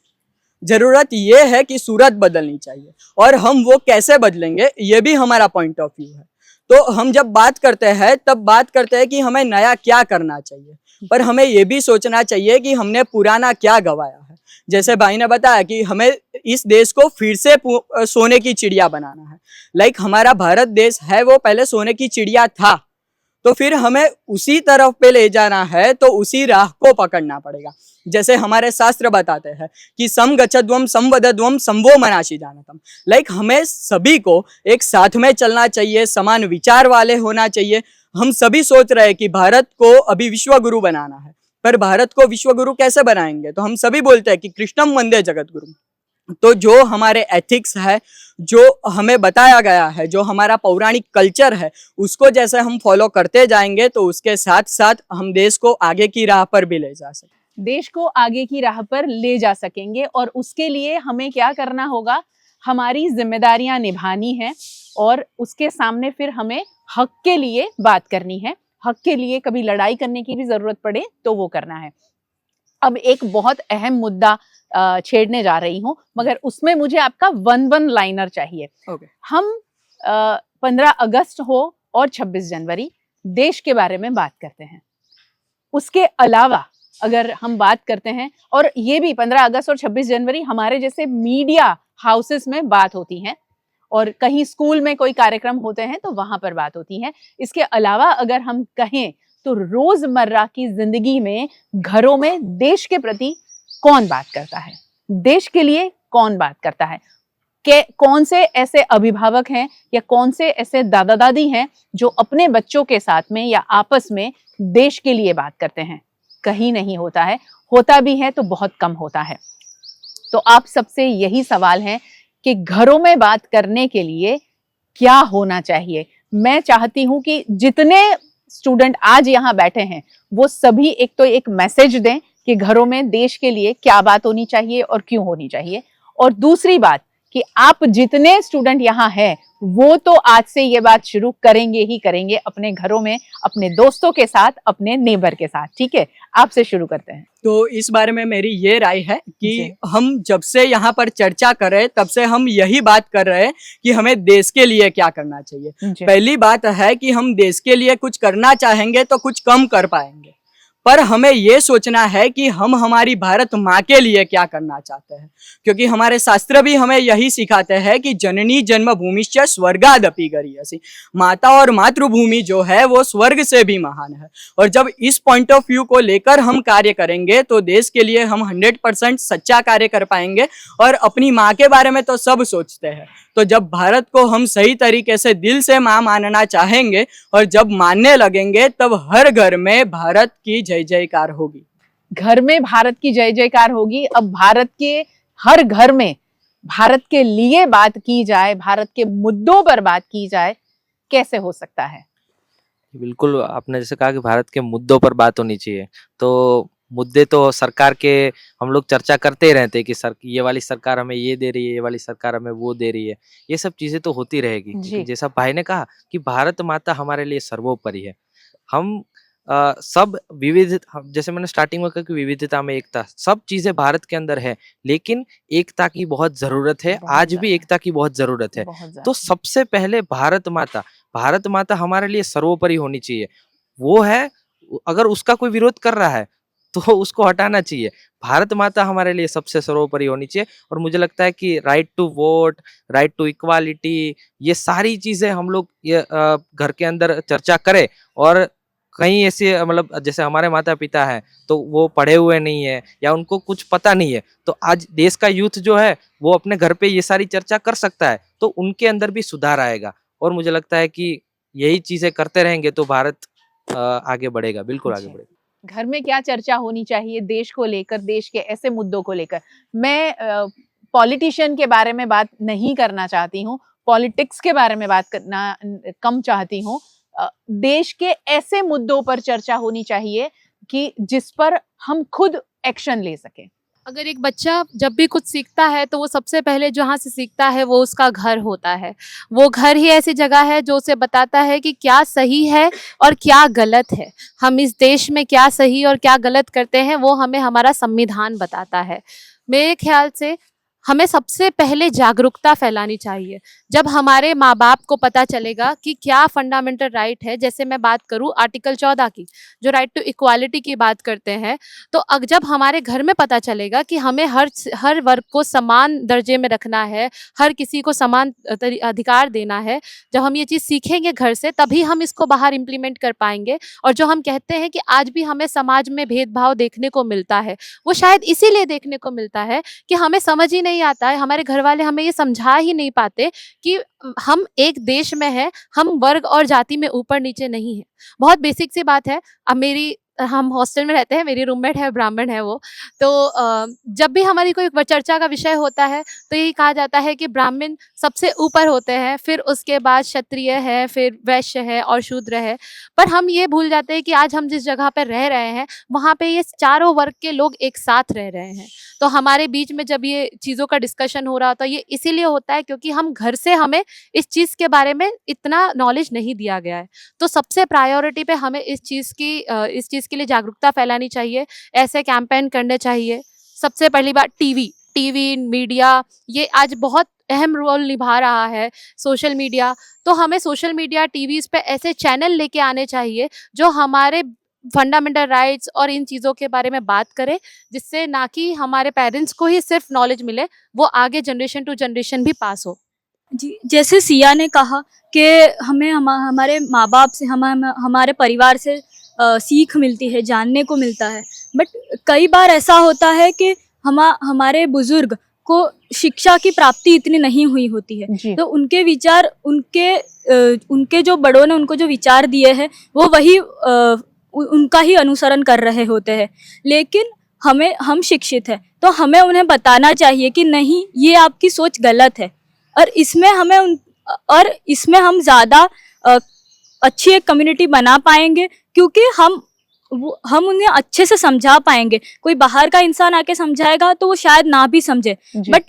Speaker 10: ज़रूरत ये है कि सूरत बदलनी चाहिए, और हम वो कैसे बदलेंगे ये भी हमारा पॉइंट ऑफ व्यू है। तो हम जब बात करते हैं तब बात करते हैं कि हमें नया क्या करना चाहिए, पर हमें ये भी सोचना चाहिए कि हमने पुराना क्या गंवाया है। जैसे भाई ने बताया कि हमें इस देश को फिर से सोने की चिड़िया बनाना है। लाइक हमारा भारत देश है वो पहले सोने की चिड़िया था, तो फिर हमें उसी तरफ पे ले जाना है, तो उसी राह को पकड़ना पड़ेगा। जैसे हमारे शास्त्र बताते हैं कि सम गच्छध्वम संवदध्वम संवो मनाशी जानतम। लाइक हमें सभी को एक साथ में चलना चाहिए, समान विचार वाले होना चाहिए। हम सभी सोच रहे हैं कि भारत को अभी विश्व गुरु बनाना है, पर भारत को विश्व गुरु कैसे बनाएंगे? तो हम सभी बोलते हैं कि कृष्णम वंदे जगत गुरु। तो जो हमारे एथिक्स है, जो हमें बताया गया है, जो हमारा पौराणिक कल्चर है, उसको जैसे हम फॉलो करते जाएंगे तो उसके साथ साथ हम देश को आगे की राह पर भी ले जा सकते।
Speaker 1: देश को आगे की राह पर ले जा सकेंगे, और उसके लिए हमें क्या करना होगा? हमारी जिम्मेदारियां निभानी है, और उसके सामने फिर हमें हक के लिए बात करनी है। हक के लिए कभी लड़ाई करने की भी जरूरत पड़े तो वो करना है। अब एक बहुत अहम मुद्दा छेड़ने जा रही हूँ, मगर उसमें मुझे आपका वन लाइनर चाहिए। हम 15 अगस्त हो और 26 जनवरी देश के बारे में बात करते हैं। उसके अलावा अगर हम बात करते हैं, और ये भी 15 अगस्त और 26 जनवरी हमारे जैसे मीडिया हाउसेस में बात होती है, और कहीं स्कूल में कोई कार्यक्रम होते हैं तो वहां पर बात होती है। इसके अलावा अगर हम कहें तो रोजमर्रा की जिंदगी में, घरों में देश के प्रति कौन बात करता है? देश के लिए कौन बात करता है? कौन से ऐसे अभिभावक हैं या कौन से ऐसे दादा दादी हैं जो अपने बच्चों के साथ में या आपस में देश के लिए बात करते हैं? कहीं नहीं होता है, होता भी है तो बहुत कम होता है। तो आप सबसे यही सवाल है कि घरों में बात करने के लिए क्या होना चाहिए? मैं चाहती हूं कि जितने स्टूडेंट आज यहाँ बैठे हैं वो सभी एक तो एक मैसेज दें कि घरों में देश के लिए क्या बात होनी चाहिए और क्यों होनी चाहिए। और दूसरी बात कि आप जितने स्टूडेंट यहाँ हैं वो तो आज से ये बात शुरू करेंगे ही करेंगे अपने घरों में, अपने दोस्तों के साथ, अपने नेबर के साथ। ठीक है, आपसे शुरू करते हैं।
Speaker 10: तो इस बारे में मेरी ये राय है कि हम जब से यहाँ पर चर्चा कर रहे हैं तब से हम यही बात कर रहे हैं कि हमें देश के लिए क्या करना चाहिए। पहली बात है कि हम देश के लिए कुछ करना चाहेंगे तो कुछ कम कर पाएंगे, पर हमें ये सोचना है कि हम हमारी भारत माँ के लिए क्या करना चाहते हैं, क्योंकि हमारे शास्त्र भी हमें यही सिखाते हैं कि जननी जन्मभूमिश्च स्वर्गादपि गरीयसी। माता और मातृभूमि जो है वो स्वर्ग से भी महान है। और जब इस पॉइंट ऑफ व्यू को लेकर हम कार्य करेंगे तो देश के लिए हम 100% सच्चा कार्य कर पाएंगे। और अपनी माँ के बारे में तो सब सोचते हैं, तो जब भारत को हम सही तरीके से दिल से माँ मानना चाहेंगे और जब मानने लगेंगे तब हर घर में भारत की जय जयकार होगी।
Speaker 1: घर में भारत की जय जयकार होगी। अब भारत के हर घर में भारत के लिए बात की जाए, भारत के मुद्दों पर बात की जाए, कैसे हो सकता है?
Speaker 9: बिल्कुल, आपने जैसे कहा कि भारत के मुद्दों पर बात होनी चाहिए, तो मुद्दे तो सरकार के हम लोग चर्चा करते ही रहते हैं कि ये वाली सरकार हमें ये दे रही है, ये वाली सरकार हमें वो दे रही है। ये सब चीज़ें तो होती रहेगी,
Speaker 1: जी।
Speaker 9: क्योंकि जैसा भाई ने कहा कि भारत माता हमारे लिए सर्वोपरि है। हम सब जैसे मैंने स्टार्टिंग में कहा कि विविधता में एकता, सब चीज़ें भारत के अंदर है, लेकिन एकता की बहुत ज़रूरत है,
Speaker 1: बहुत
Speaker 9: आज भी
Speaker 1: ज़्यादा।
Speaker 9: एकता की बहुत ज़रूरत है।
Speaker 1: बहुत ज्यादा।
Speaker 9: तो सबसे पहले भारत माता हमारे लिए सर्वोपरि होनी चाहिए। वो है, अगर उसका कोई विरोध कर रहा है तो उसको हटाना चाहिए। भारत माता हमारे लिए सबसे सर्वोपरि होनी चाहिए। और मुझे लगता है कि right to vote, right to equality, ये सारी चीज़ें हम लोग घर के अंदर चर्चा करें। और कहीं ऐसे मतलब जैसे हमारे माता पिता हैं तो वो पढ़े हुए नहीं है या उनको कुछ पता नहीं है, तो आज देश का यूथ जो है वो अपने घर पे ये सारी चर्चा कर सकता है, तो उनके अंदर भी सुधार आएगा। और मुझे लगता है कि यही चीज़ें करते रहेंगे तो भारत आगे बढ़ेगा, बिल्कुल आगे
Speaker 1: जी।
Speaker 9: बढ़ेगा।
Speaker 1: घर में क्या चर्चा होनी चाहिए देश को लेकर, देश के ऐसे मुद्दों को लेकर? मैं पॉलिटिशियन के बारे में बात नहीं करना चाहती हूँ, पॉलिटिक्स के बारे में बात करना कम चाहती हूँ। देश के ऐसे मुद्दों पर चर्चा होनी चाहिए कि जिस पर हम खुद एक्शन ले सकें।
Speaker 8: अगर एक बच्चा जब भी कुछ सीखता है तो वो सबसे पहले जहाँ से सीखता है वो उसका घर होता है। वो घर ही ऐसी जगह है जो उसे बताता है कि क्या सही है और क्या गलत है। हम इस देश में क्या सही और क्या गलत करते हैं वो हमें हमारा संविधान बताता है। मेरे ख्याल से हमें सबसे पहले जागरूकता फैलानी चाहिए। जब हमारे माँ बाप को पता चलेगा कि क्या फंडामेंटल राइट है, जैसे मैं बात करूँ आर्टिकल 14 की, जो राइट टू इक्वालिटी की बात करते हैं, तो जब हमारे घर में पता चलेगा कि हमें हर वर्ग को समान दर्जे में रखना है, हर किसी को समान अधिकार देना है, जब हम ये चीज़ सीखेंगे घर से तभी हम इसको बाहर इम्प्लीमेंट कर पाएंगे। और जो हम कहते हैं कि आज भी हमें समाज में भेदभाव देखने को मिलता है, वो शायद इसीलिए देखने को मिलता है कि हमें समझ ही नहीं आता है, हमारे घर वाले हमें ये समझा ही नहीं पाते कि हम एक देश में हैं, हम वर्ग और जाति में ऊपर नीचे नहीं हैं। बहुत बेसिक सी बात है। अब हम हॉस्टल में रहते हैं, मेरी रूममेट है, ब्राह्मण है वो। तो जब भी हमारी कोई चर्चा का विषय होता है तो यही कहा जाता है कि ब्राह्मण सबसे ऊपर होते हैं, फिर उसके बाद क्षत्रिय है, फिर वैश्य है और शूद्र है। पर हम ये भूल जाते हैं कि आज हम जिस जगह पर रह रहे हैं वहाँ पे ये चारों वर्ग के लोग एक साथ रह रहे हैं। तो हमारे बीच में जब ये चीज़ों का डिस्कशन हो रहा होता है, ये इसीलिए होता है क्योंकि हम घर से हमें इस चीज़ के बारे में इतना नॉलेज नहीं दिया गया है। तो सबसे प्रायोरिटी पे हमें इस चीज़ के लिए जागरूकता फैलानी चाहिए, ऐसे कैंपेन करने चाहिए। सबसे पहली बात टीवी मीडिया ये आज बहुत अहम रोल निभा रहा है, सोशल मीडिया। तो हमें सोशल मीडिया, टीवीज़ पे ऐसे चैनल लेके आने चाहिए जो हमारे फंडामेंटल राइट्स और इन चीज़ों के बारे में बात करें, जिससे ना कि हमारे पेरेंट्स को ही सिर्फ नॉलेज मिले, वो आगे जनरेशन टू जनरेशन भी पास हो।
Speaker 7: जी, जैसे सिया ने कहा कि हमें हमारे माँ बाप से हमारे परिवार से सीख मिलती है, जानने को मिलता है। बट कई बार ऐसा होता है कि हमारे बुजुर्ग को शिक्षा की प्राप्ति इतनी नहीं हुई होती है,
Speaker 1: जी।
Speaker 7: तो उनके विचार उनके जो बड़ों ने उनको जो विचार दिए हैं वो वही उनका ही अनुसरण कर रहे होते हैं। लेकिन हम शिक्षित हैं तो हमें उन्हें बताना चाहिए कि नहीं, ये आपकी सोच गलत है। और इसमें हम ज़्यादा अच्छी एक कम्युनिटी बना पाएंगे, क्योंकि हम उन्हें अच्छे से समझा पाएंगे। कोई बाहर का इंसान आके समझाएगा तो वो शायद ना भी समझे, बट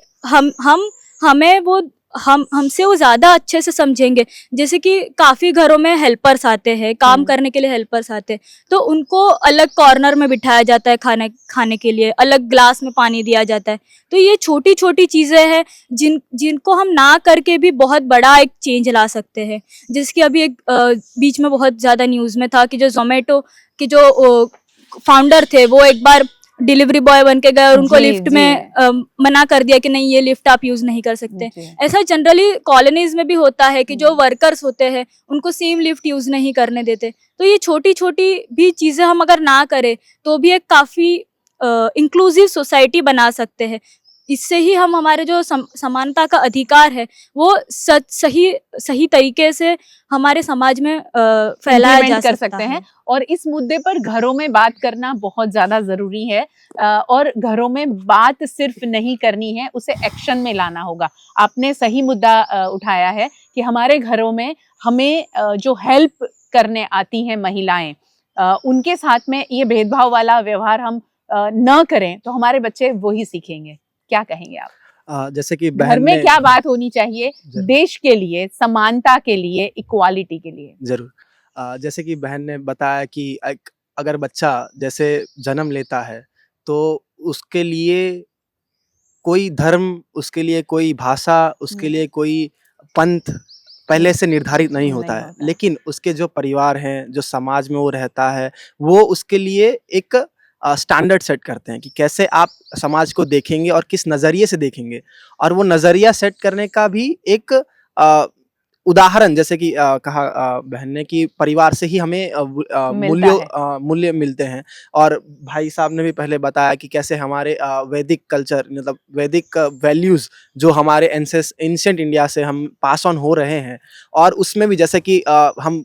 Speaker 7: हमसे वो ज़्यादा अच्छे से समझेंगे। जैसे कि काफ़ी घरों में हेल्पर्स आते हैं, काम करने के लिए हेल्पर्स आते हैं, तो उनको अलग कॉर्नर में बिठाया जाता है, खाने के लिए अलग ग्लास में पानी दिया जाता है। तो ये छोटी छोटी चीज़ें हैं जिनको हम ना करके भी बहुत बड़ा एक चेंज ला सकते हैं। जैसे कि अभी एक बीच में बहुत ज़्यादा न्यूज़ में था कि जो ज़ोमैटो की जो फाउंडर थे वो एक बार डिलीवरी बॉय बन के गए और उनको
Speaker 1: जी,
Speaker 7: लिफ्ट
Speaker 1: जी।
Speaker 7: में मना कर दिया कि नहीं ये लिफ्ट आप यूज नहीं कर सकते।
Speaker 1: जी।
Speaker 7: ऐसा जनरली कॉलोनीज में भी होता है कि जो वर्कर्स होते हैं उनको सेम लिफ्ट यूज नहीं करने देते। तो ये छोटी छोटी भी चीजें हम अगर ना करें तो भी एक काफी इंक्लूसिव सोसाइटी बना सकते हैं। इससे ही हम हमारे जो समानता का अधिकार है वो सही तरीके से हमारे समाज में फैलाया
Speaker 1: Implement
Speaker 7: जा
Speaker 1: कर
Speaker 7: सकता
Speaker 1: सकते
Speaker 7: है।
Speaker 1: हैं। और इस मुद्दे पर घरों में बात करना बहुत ज्यादा जरूरी है। और घरों में बात सिर्फ नहीं करनी है, उसे एक्शन में लाना होगा। आपने सही मुद्दा उठाया है कि हमारे घरों में हमें जो हेल्प करने आती हैं महिलाएं, उनके साथ में ये भेदभाव वाला व्यवहार हम न करें तो हमारे बच्चे वही सीखेंगे। क्या कहेंगे आप?
Speaker 6: जैसे कि
Speaker 1: घर
Speaker 6: बहन
Speaker 1: में
Speaker 6: ने
Speaker 1: क्या बात होनी चाहिए
Speaker 6: ज़रूर।
Speaker 1: देश के लिए, समानता के लिए, इक्वालिटी के लिए?
Speaker 6: ज़रूर। जैसे कि बहन ने बताया कि अगर बच्चा जैसे जन्म लेता है, तो उसके लिए कोई धर्म, उसके लिए कोई भाषा, उसके लिए कोई पंथ पहले से निर्धारित नहीं होता
Speaker 1: नहीं
Speaker 6: है।
Speaker 1: होता।
Speaker 6: लेकिन उसके जो परिवार हैं, जो समाज में वो रहता है, वो उसके लिए एक स्टैंडर्ड सेट करते हैं कि कैसे आप समाज को देखेंगे और किस नज़रिए से देखेंगे। और वो नज़रिया सेट करने का भी एक उदाहरण जैसे कि कहा बहन ने कि परिवार से ही हमें
Speaker 1: मिलता है।
Speaker 6: मूल्य मिलते हैं। और भाई साहब ने भी पहले बताया कि कैसे हमारे वैदिक कल्चर मतलब वैदिक वैल्यूज़ जो हमारे एंशिएंट इंडिया से हम पास ऑन हो रहे हैं। और उसमें भी जैसे कि हम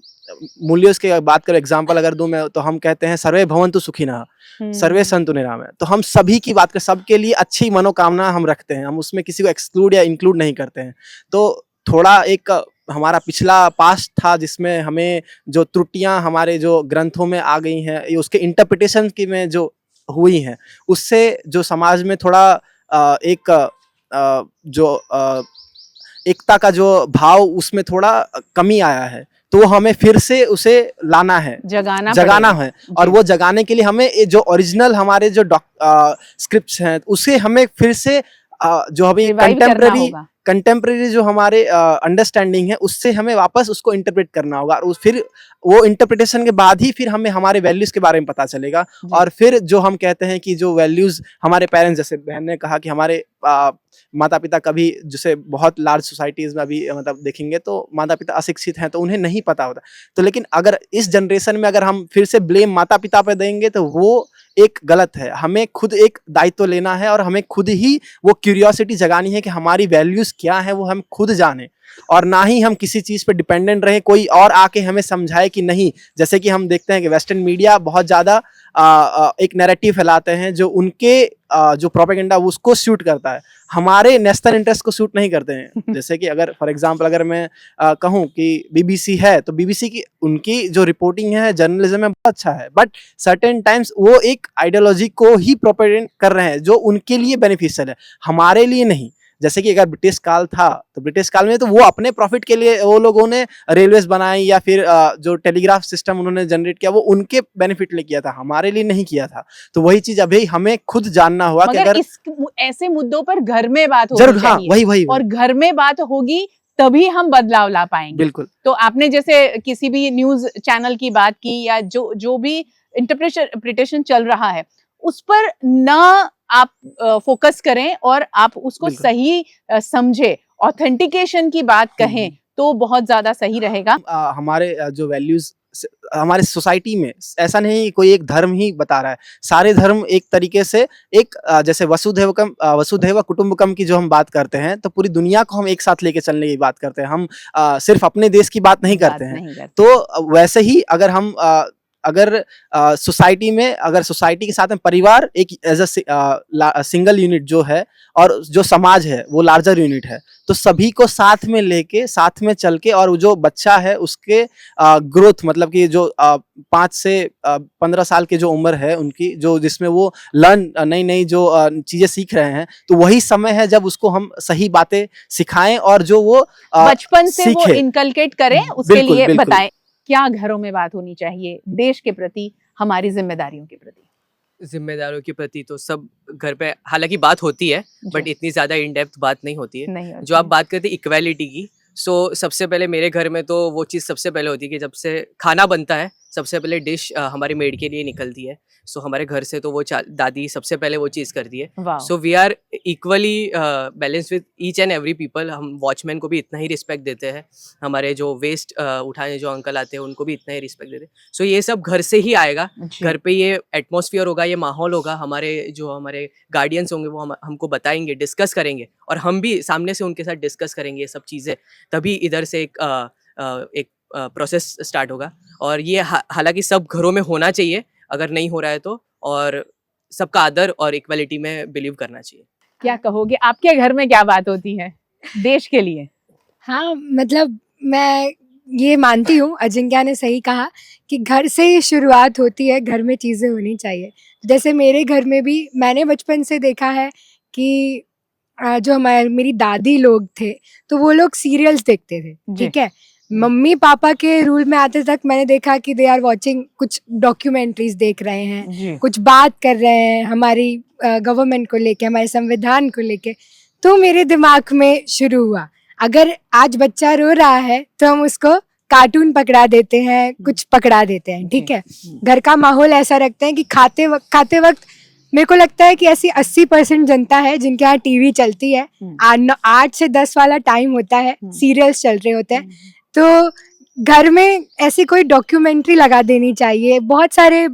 Speaker 6: मूल्यों की बात करें, एग्जांपल अगर दूँ मैं, तो हम कहते हैं सर्वे भवन्तु सुखिनः, सर्वे सन्तु निरामया। तो हम सभी की बात करें, सबके लिए अच्छी मनोकामना हम रखते हैं, हम उसमें किसी को एक्सक्लूड या इंक्लूड नहीं करते हैं। तो थोड़ा एक हमारा पिछला पास्ट था जिसमें हमें जो त्रुटियां हमारे जो ग्रंथों में आ गई हैं, ये उसके इंटरप्रिटेशन की में जो हुई हैं, उससे जो समाज में थोड़ा एक जो एकता का जो भाव उसमें थोड़ा कमी आया है। तो हमें फिर से उसे लाना है,
Speaker 1: जगाना
Speaker 6: जगाना
Speaker 1: पड़ेगा।
Speaker 6: है। और
Speaker 1: जी।
Speaker 6: वो जगाने के लिए हमें ये जो ओरिजिनल हमारे जो स्क्रिप्ट्स हैं, उसे हमें फिर से जो अभी
Speaker 1: रिवाइव करना
Speaker 6: कंटेम्प्रेरी
Speaker 1: होगा।
Speaker 6: कंटेम्प्रेरी जो हमारे अंडरस्टैंडिंग है, उससे हमें वापस उसको इंटरप्रेट करना होगा। और फिर वो इंटरप्रिटेशन के बाद ही फिर हमें हमारे वैल्यूज़ के बारे में पता चलेगा।
Speaker 1: जी।
Speaker 6: और फिर जो हम कहते हैं कि जो वैल्यूज़ हमारे पेरेंट्स, जैसे बहन ने कहा कि हमारे माता-पिता कभी, जैसे बहुत लार्ज सोसाइटीज़ में अभी मतलब देखेंगे तो माता-पिता अशिक्षित हैं, तो उन्हें नहीं पता होता। तो लेकिन अगर इस जनरेशन में अगर हम फिर से ब्लेम माता-पिता पे देंगे तो वो एक गलत है। हमें खुद एक दायित्व लेना है और हमें खुद ही वो क्यूरियोसिटी जगानी है कि हमारी वैल्यूज़ क्या हैं, वो हम खुद जानें। और ना ही हम किसी चीज़ पे डिपेंडेंट रहें, कोई और आके हमें समझाए कि नहीं। जैसे कि हम देखते हैं कि वेस्टर्न मीडिया बहुत ज़्यादा एक नैरेटिव फैलाते हैं जो उनके जो प्रोपेगेंडा उसको सूट करता है, हमारे नेशनल इंटरेस्ट को सूट नहीं करते हैं। जैसे कि अगर फॉर एग्जांपल अगर मैं कहूँ कि बीबीसी है, तो बीबीसी की उनकी जो रिपोर्टिंग है जर्नलिज्म में बहुत अच्छा है, बट सर्टेन टाइम्स वो एक आइडियोलॉजी को ही प्रोपेगेंड कर रहे हैं जो उनके लिए बेनिफिशियल है, हमारे लिए नहीं। जैसे कि अगर ब्रिटिश काल था, तो ब्रिटिश काल में तो वो अपने प्रॉफिट के लिए वो लोगों ने रेलवेज बनाई या फिर जो टेलीग्राफ सिस्टम उन्होंने जनरेट किया, वो उनके बेनिफिट लिए किया था, हमारे लिए नहीं किया था। तो वही चीज़ अभी हमें खुद जानना होगा कि
Speaker 1: मगर
Speaker 6: अगर
Speaker 1: ऐसे मुद्दों पर घर में बात होनी
Speaker 6: ज़रूर, हाँ,
Speaker 1: चाहिए।
Speaker 6: वही।
Speaker 1: और घर में बात होगी तभी हम बदलाव ला पाएंगे।
Speaker 6: बिल्कुल।
Speaker 1: तो आपने जैसे किसी भी न्यूज़ चैनल की बात की या जो भी इंटरप्रिटेशन चल रहा है, उस पर ना आप फोकस करें और आप उसको
Speaker 6: बिल्कुल।
Speaker 1: सही समझे, ऑथेंटिकेशन की बात कहें तो बहुत ज़्यादा सही रहेगा।
Speaker 6: हमारे जो वैल्यूज़ हमारे सोसाइटी में ऐसा नहीं कोई एक धर्म ही बता रहा है, सारे धर्म एक तरीके से एक जैसे वसुधैव कुटुंबकम की जो हम बात करते हैं, तो पूरी दुनिया को हम एक साथ लेके चलने की बात करते हैं। हम सिर्फ अपने देश की बात नहीं करते हैं। तो वैसे ही अगर हम अगर सोसाइटी में, अगर सोसाइटी के साथ में परिवार एक एज अ सिंगल यूनिट जो है और जो समाज है वो लार्जर यूनिट है, तो सभी को साथ में लेके, साथ में चल के, और जो बच्चा है उसके ग्रोथ मतलब कि जो 5 से 15 साल की जो उम्र है उनकी, जो जिसमें वो नई जो चीज़ें सीख रहे हैं, तो वही समय है जब उसको हम सही बातें सिखाएं और जो वो
Speaker 1: बचपन से वो
Speaker 6: सीखे।
Speaker 1: इनकलकेट करें, उसके
Speaker 6: बिल्कुल,
Speaker 1: लिए
Speaker 6: बिल्कुल।
Speaker 1: बताएं क्या घरों में बात होनी चाहिए देश के प्रति, हमारी जिम्मेदारियों के प्रति।
Speaker 5: जिम्मेदारों के प्रति तो सब घर पे हालांकि बात होती है, बट
Speaker 1: जी।
Speaker 5: इतनी ज़्यादा इन डेप्थ बात नहीं होती है।
Speaker 1: नहीं होती
Speaker 5: जो आप
Speaker 1: है।
Speaker 5: बात करते हैं इक्वालिटी की, सो सबसे पहले मेरे घर में तो वो चीज़ सबसे पहले होती है कि जब से खाना बनता है, सबसे पहले डिश हमारी मेड के लिए निकलती है। सो हमारे घर से तो वो दादी सबसे पहले वो चीज़ करती है।
Speaker 1: वाह
Speaker 5: so we are equally balance with each and every people. हम वॉचमैन को भी इतना ही रिस्पेक्ट देते हैं, हमारे जो वेस्ट उठाने जो अंकल आते हैं उनको भी इतना ही रिस्पेक्ट देते हैं। सो ये सब घर से ही आएगा,
Speaker 1: जी
Speaker 5: घर पे ये एटमॉस्फेयर होगा, ये माहौल होगा, हमारे गार्डियंस होंगे वो हमको बताएंगे, डिस्कस करेंगे, और हम भी सामने से उनके साथ डिस्कस करेंगे ये सब चीज़ें, तभी इधर से एक प्रोसेस स्टार्ट होगा। और ये हालांकि सब घरों में होना चाहिए, अगर नहीं हो रहा है तो, और सबका आदर और इक्वालिटी में बिलीव करना चाहिए।
Speaker 1: क्या कहोगे, आपके घर में क्या बात होती है देश के लिए?
Speaker 4: हाँ, मतलब मैं ये मानती हूँ, अजिंक्या ने सही कहा कि घर से ही शुरुआत होती है, घर में चीज़ें होनी चाहिए। जैसे मेरे घर में भी मैंने बचपन से देखा है कि जो मेरी दादी लोग थे, तो वो लोग सीरियल्स देखते थे,
Speaker 1: जी।
Speaker 4: ठीक है? मम्मी पापा के रूल में आते तक मैंने देखा कि दे आर वॉचिंग, कुछ डॉक्यूमेंट्रीज देख रहे हैं,
Speaker 1: जी
Speaker 4: कुछ बात कर रहे हैं हमारी गवर्नमेंट को लेके, हमारे संविधान को लेके। तो मेरे दिमाग में शुरू हुआ, अगर आज बच्चा रो रहा है तो हम उसको कार्टून पकड़ा देते हैं, कुछ पकड़ा देते हैं, ठीक है? घर का माहौल ऐसा रखते हैं कि खाते वक्त मेरे को लगता है कि ऐसी 80% जनता है जिनके यहाँ टीवी चलती है, 8 से 10 वाला टाइम होता है, सीरियल्स चल रहे होते हैं, तो घर में ऐसी कोई डॉक्यूमेंट्री लगा देनी चाहिए। बहुत सारे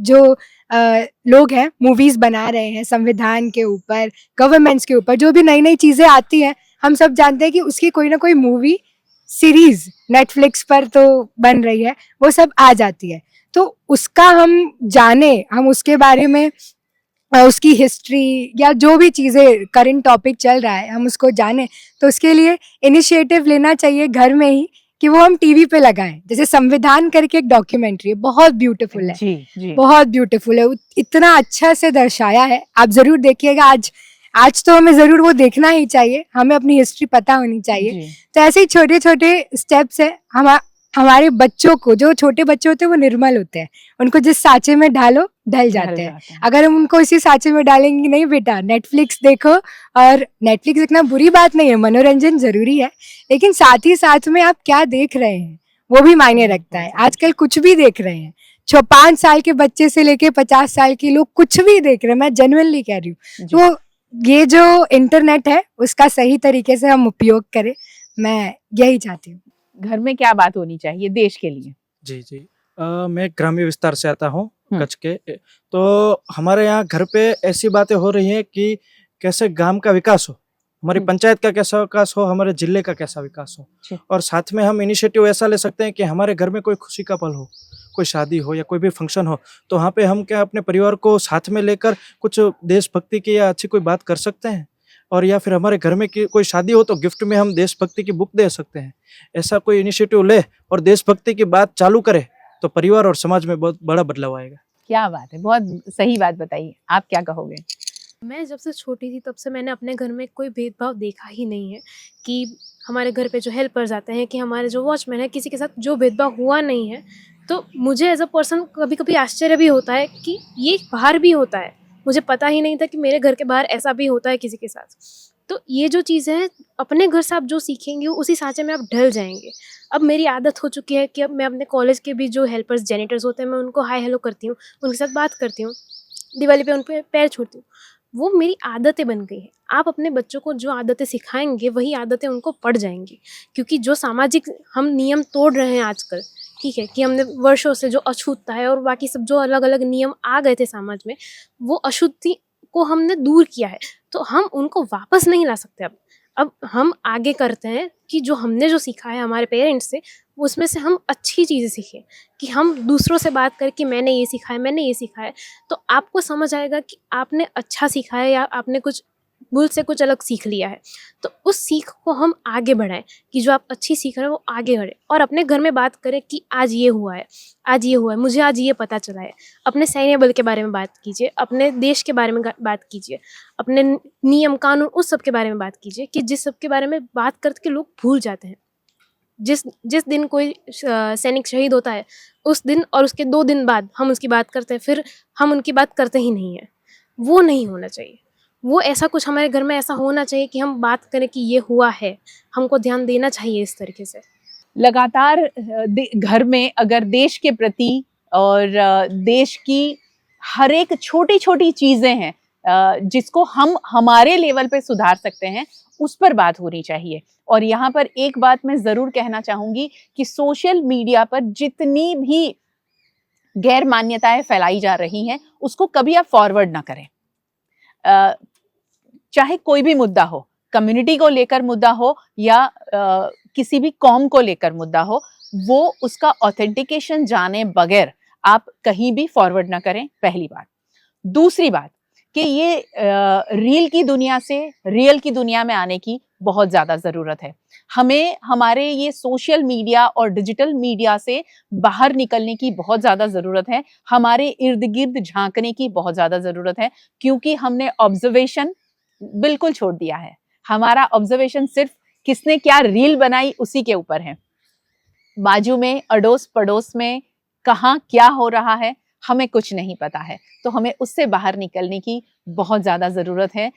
Speaker 4: जो लोग हैं मूवीज बना रहे हैं संविधान के ऊपर, गवर्नमेंट्स के ऊपर, जो भी नई नई चीजें आती हैं, हम सब जानते हैं कि उसकी कोई ना कोई मूवी सीरीज नेटफ्लिक्स पर तो बन रही है, वो सब आ जाती है। तो उसका हम जाने, हम उसके बारे में उसकी हिस्ट्री या जो भी चीज़ें करंट टॉपिक चल रहा है हम उसको जाने, तो उसके लिए इनिशिएटिव लेना चाहिए घर में ही कि वो हम टीवी पे लगाएं। जैसे संविधान करके एक डॉक्यूमेंट्री है, बहुत ब्यूटीफुल है,
Speaker 1: जी जी
Speaker 4: बहुत ब्यूटीफुल है, इतना अच्छा से दर्शाया है, आप ज़रूर देखिएगा। आज तो हमें ज़रूर वो देखना ही चाहिए, हमें अपनी हिस्ट्री पता होनी चाहिए।
Speaker 1: जी
Speaker 4: तो ऐसे ही छोटे छोटे स्टेप्स है, हमारे बच्चों को, जो छोटे बच्चे होते हैं वो निर्मल होते हैं, उनको जिस सांचे में डालो ढल जाते हैं। अगर हम उनको इसी सांचे में डालेंगे कि नहीं बेटा नेटफ्लिक्स देखो, और नेटफ्लिक्स देखना बुरी बात नहीं है, मनोरंजन जरूरी है, लेकिन साथ ही साथ में आप क्या देख रहे हैं वो भी मायने रखता है। आजकल कुछ भी देख रहे हैं, 5 साल के बच्चे से लेके 50 साल के लोग कुछ भी देख रहे हैं, मैं जेन्युइनली कह रही हूँ। तो ये जो इंटरनेट है उसका सही तरीके से हम उपयोग करें, मैं यही चाहती हूँ।
Speaker 1: घर में क्या बात होनी चाहिए देश के लिए?
Speaker 3: जी जी मैं ग्रामीण विस्तार से आता हूँ, कच्छ के। तो हमारे यहाँ घर पे ऐसी बातें हो रही हैं कि कैसे गांव का विकास हो, हमारी पंचायत का कैसा विकास हो, हमारे जिले का कैसा विकास हो, और साथ में हम इनिशिएटिव ऐसा ले सकते हैं कि हमारे घर में कोई खुशी का पल हो, कोई शादी हो या कोई भी फंक्शन हो, तो वहाँ पे हम क्या अपने परिवार को साथ में लेकर कुछ देशभक्ति की या अच्छी कोई बात कर सकते हैं। और या फिर हमारे घर में कोई शादी हो तो गिफ्ट में हम देशभक्ति की बुक दे सकते हैं। ऐसा कोई इनिशिएटिव ले और देशभक्ति की बात चालू करे तो परिवार और समाज में बहुत बड़ा बदलाव आएगा।
Speaker 1: क्या बात है, बहुत सही बात बताइए, आप क्या कहोगे?
Speaker 2: मैं जब से छोटी थी तब से मैंने अपने घर में कोई भेदभाव देखा ही नहीं है कि हमारे घर पे जो हेल्पर्स आते हैं, कि हमारे जो वॉचमैन है, किसी के साथ जो भेदभाव हुआ नहीं है। तो मुझे एज अ पर्सन कभी कभी आश्चर्य भी होता है कि ये बाहर भी होता है, मुझे पता ही नहीं था कि मेरे घर के बाहर ऐसा भी होता है किसी के साथ। तो ये जो चीज़ें हैं, अपने घर से आप जो सीखेंगे उसी सांचे में आप ढल जाएंगे। अब मेरी आदत हो चुकी है कि अब मैं अपने कॉलेज के भी जो हेल्पर्स जेनिटर्स होते हैं, मैं उनको हाय हेलो करती हूँ, उनके साथ बात करती हूँ, दिवाली पे उन पर पैर छूती हूँ। वो मेरी आदतें बन गई हैं। आप अपने बच्चों को जो आदतें सिखाएंगे वही आदतें उनको पड़ जाएंगी, क्योंकि जो सामाजिक हम नियम तोड़ रहे हैं आजकल, ठीक है, कि हमने वर्षों से जो अछूतता है और बाकी सब जो अलग अलग नियम आ गए थे समाज में, वो अशुद्धि को हमने दूर किया है, तो हम उनको वापस नहीं ला सकते। अब हम आगे करते हैं कि जो हमने जो सीखा है हमारे पेरेंट्स से, उसमें से हम अच्छी चीज़ें सीखें, कि हम दूसरों से बात करके मैंने ये सीखा है, मैंने ये सीखा है, तो आपको समझ आएगा कि आपने अच्छा सीखा है या आपने कुछ भूल से कुछ अलग सीख लिया है। तो उस सीख को हम आगे बढ़ाएं, कि जो आप अच्छी सीख रहे हैं वो आगे बढ़े, और अपने घर में बात करें कि आज ये हुआ है, आज ये हुआ है, मुझे आज ये पता चला है। अपने सैन्य बल के बारे में बात कीजिए, अपने देश के बारे में बात कीजिए, अपने नियम कानून उस सब के बारे में बात कीजिए, कि जिस सब के बारे में बात करके लोग भूल जाते हैं। जिस दिन कोई सैनिक शहीद होता है उस दिन और उसके 2 दिन बाद हम उसकी बात करते हैं, फिर हम उनकी बात करते ही नहीं है। वो नहीं होना चाहिए। वो ऐसा कुछ हमारे घर में ऐसा होना चाहिए कि हम बात करें कि ये हुआ है, हमको ध्यान देना चाहिए इस तरीके से।
Speaker 1: लगातार घर में अगर देश के प्रति और देश की हर एक छोटी छोटी चीजें हैं जिसको हम हमारे लेवल पे सुधार सकते हैं, उस पर बात होनी चाहिए। और यहाँ पर एक बात मैं जरूर कहना चाहूंगी कि सोशल मीडिया पर जितनी भी गैर मान्यताएं फैलाई जा रही हैं, उसको कभी आप फॉरवर्ड ना करें। चाहे कोई भी मुद्दा हो, कम्युनिटी को लेकर मुद्दा हो या किसी भी कौम को लेकर मुद्दा हो, वो उसका ऑथेंटिकेशन जाने बगैर आप कहीं भी फॉरवर्ड ना करें, पहली बात। दूसरी बात कि ये रील की दुनिया से रियल की दुनिया में आने की बहुत ज़्यादा ज़रूरत है। हमें हमारे ये सोशल मीडिया और डिजिटल मीडिया से बाहर निकलने की बहुत ज़्यादा ज़रूरत है, हमारे इर्द गिर्द झांकने की बहुत ज़्यादा ज़रूरत है, क्योंकि हमने ऑब्जर्वेशन बिल्कुल छोड़ दिया है। हमारा ऑब्जर्वेशन सिर्फ किसने क्या रील बनाई उसी के ऊपर है। बाजू में, अड़ोस पड़ोस में कहाँ क्या हो रहा है, हमें कुछ नहीं पता है। तो हमें उससे बाहर निकलने की बहुत ज़्यादा ज़रूरत है।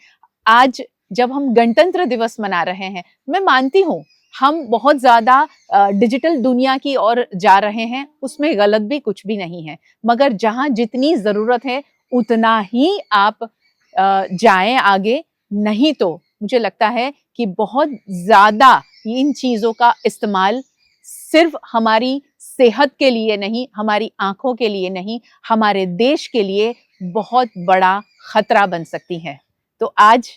Speaker 1: आज जब हम गणतंत्र दिवस मना रहे हैं, मैं मानती हूँ हम बहुत ज़्यादा डिजिटल दुनिया की ओर जा रहे हैं, उसमें गलत भी कुछ भी नहीं है, मगर जहाँ जितनी ज़रूरत है उतना ही आप जाएं आगे। नहीं तो मुझे लगता है कि बहुत ज़्यादा इन चीज़ों का इस्तेमाल सिर्फ हमारी सेहत के लिए नहीं, हमारी आंखों के लिए नहीं, हमारे देश के लिए बहुत बड़ा खतरा बन सकती है। तो आज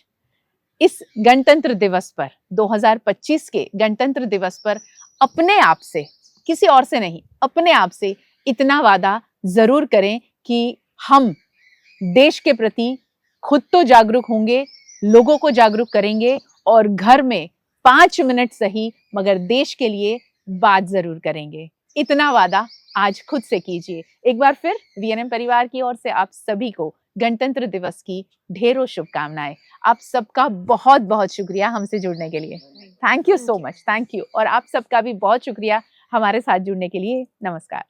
Speaker 1: इस गणतंत्र दिवस पर, 2025 के गणतंत्र दिवस पर अपने आप से, किसी और से नहीं, अपने आप से इतना वादा जरूर करें कि हम देश के प्रति खुद तो जागरूक होंगे, लोगों को जागरूक करेंगे और घर में 5 मिनट सही मगर देश के लिए बात जरूर करेंगे। इतना वादा आज खुद से कीजिए। एक बार फिर वीएनएम परिवार की ओर से आप सभी को गणतंत्र दिवस की ढेरों शुभकामनाएं। आप सबका बहुत बहुत शुक्रिया हमसे जुड़ने के लिए। Thank you so much, thank you. और आप सबका भी बहुत शुक्रिया हमारे साथ जुड़ने के लिए। नमस्कार।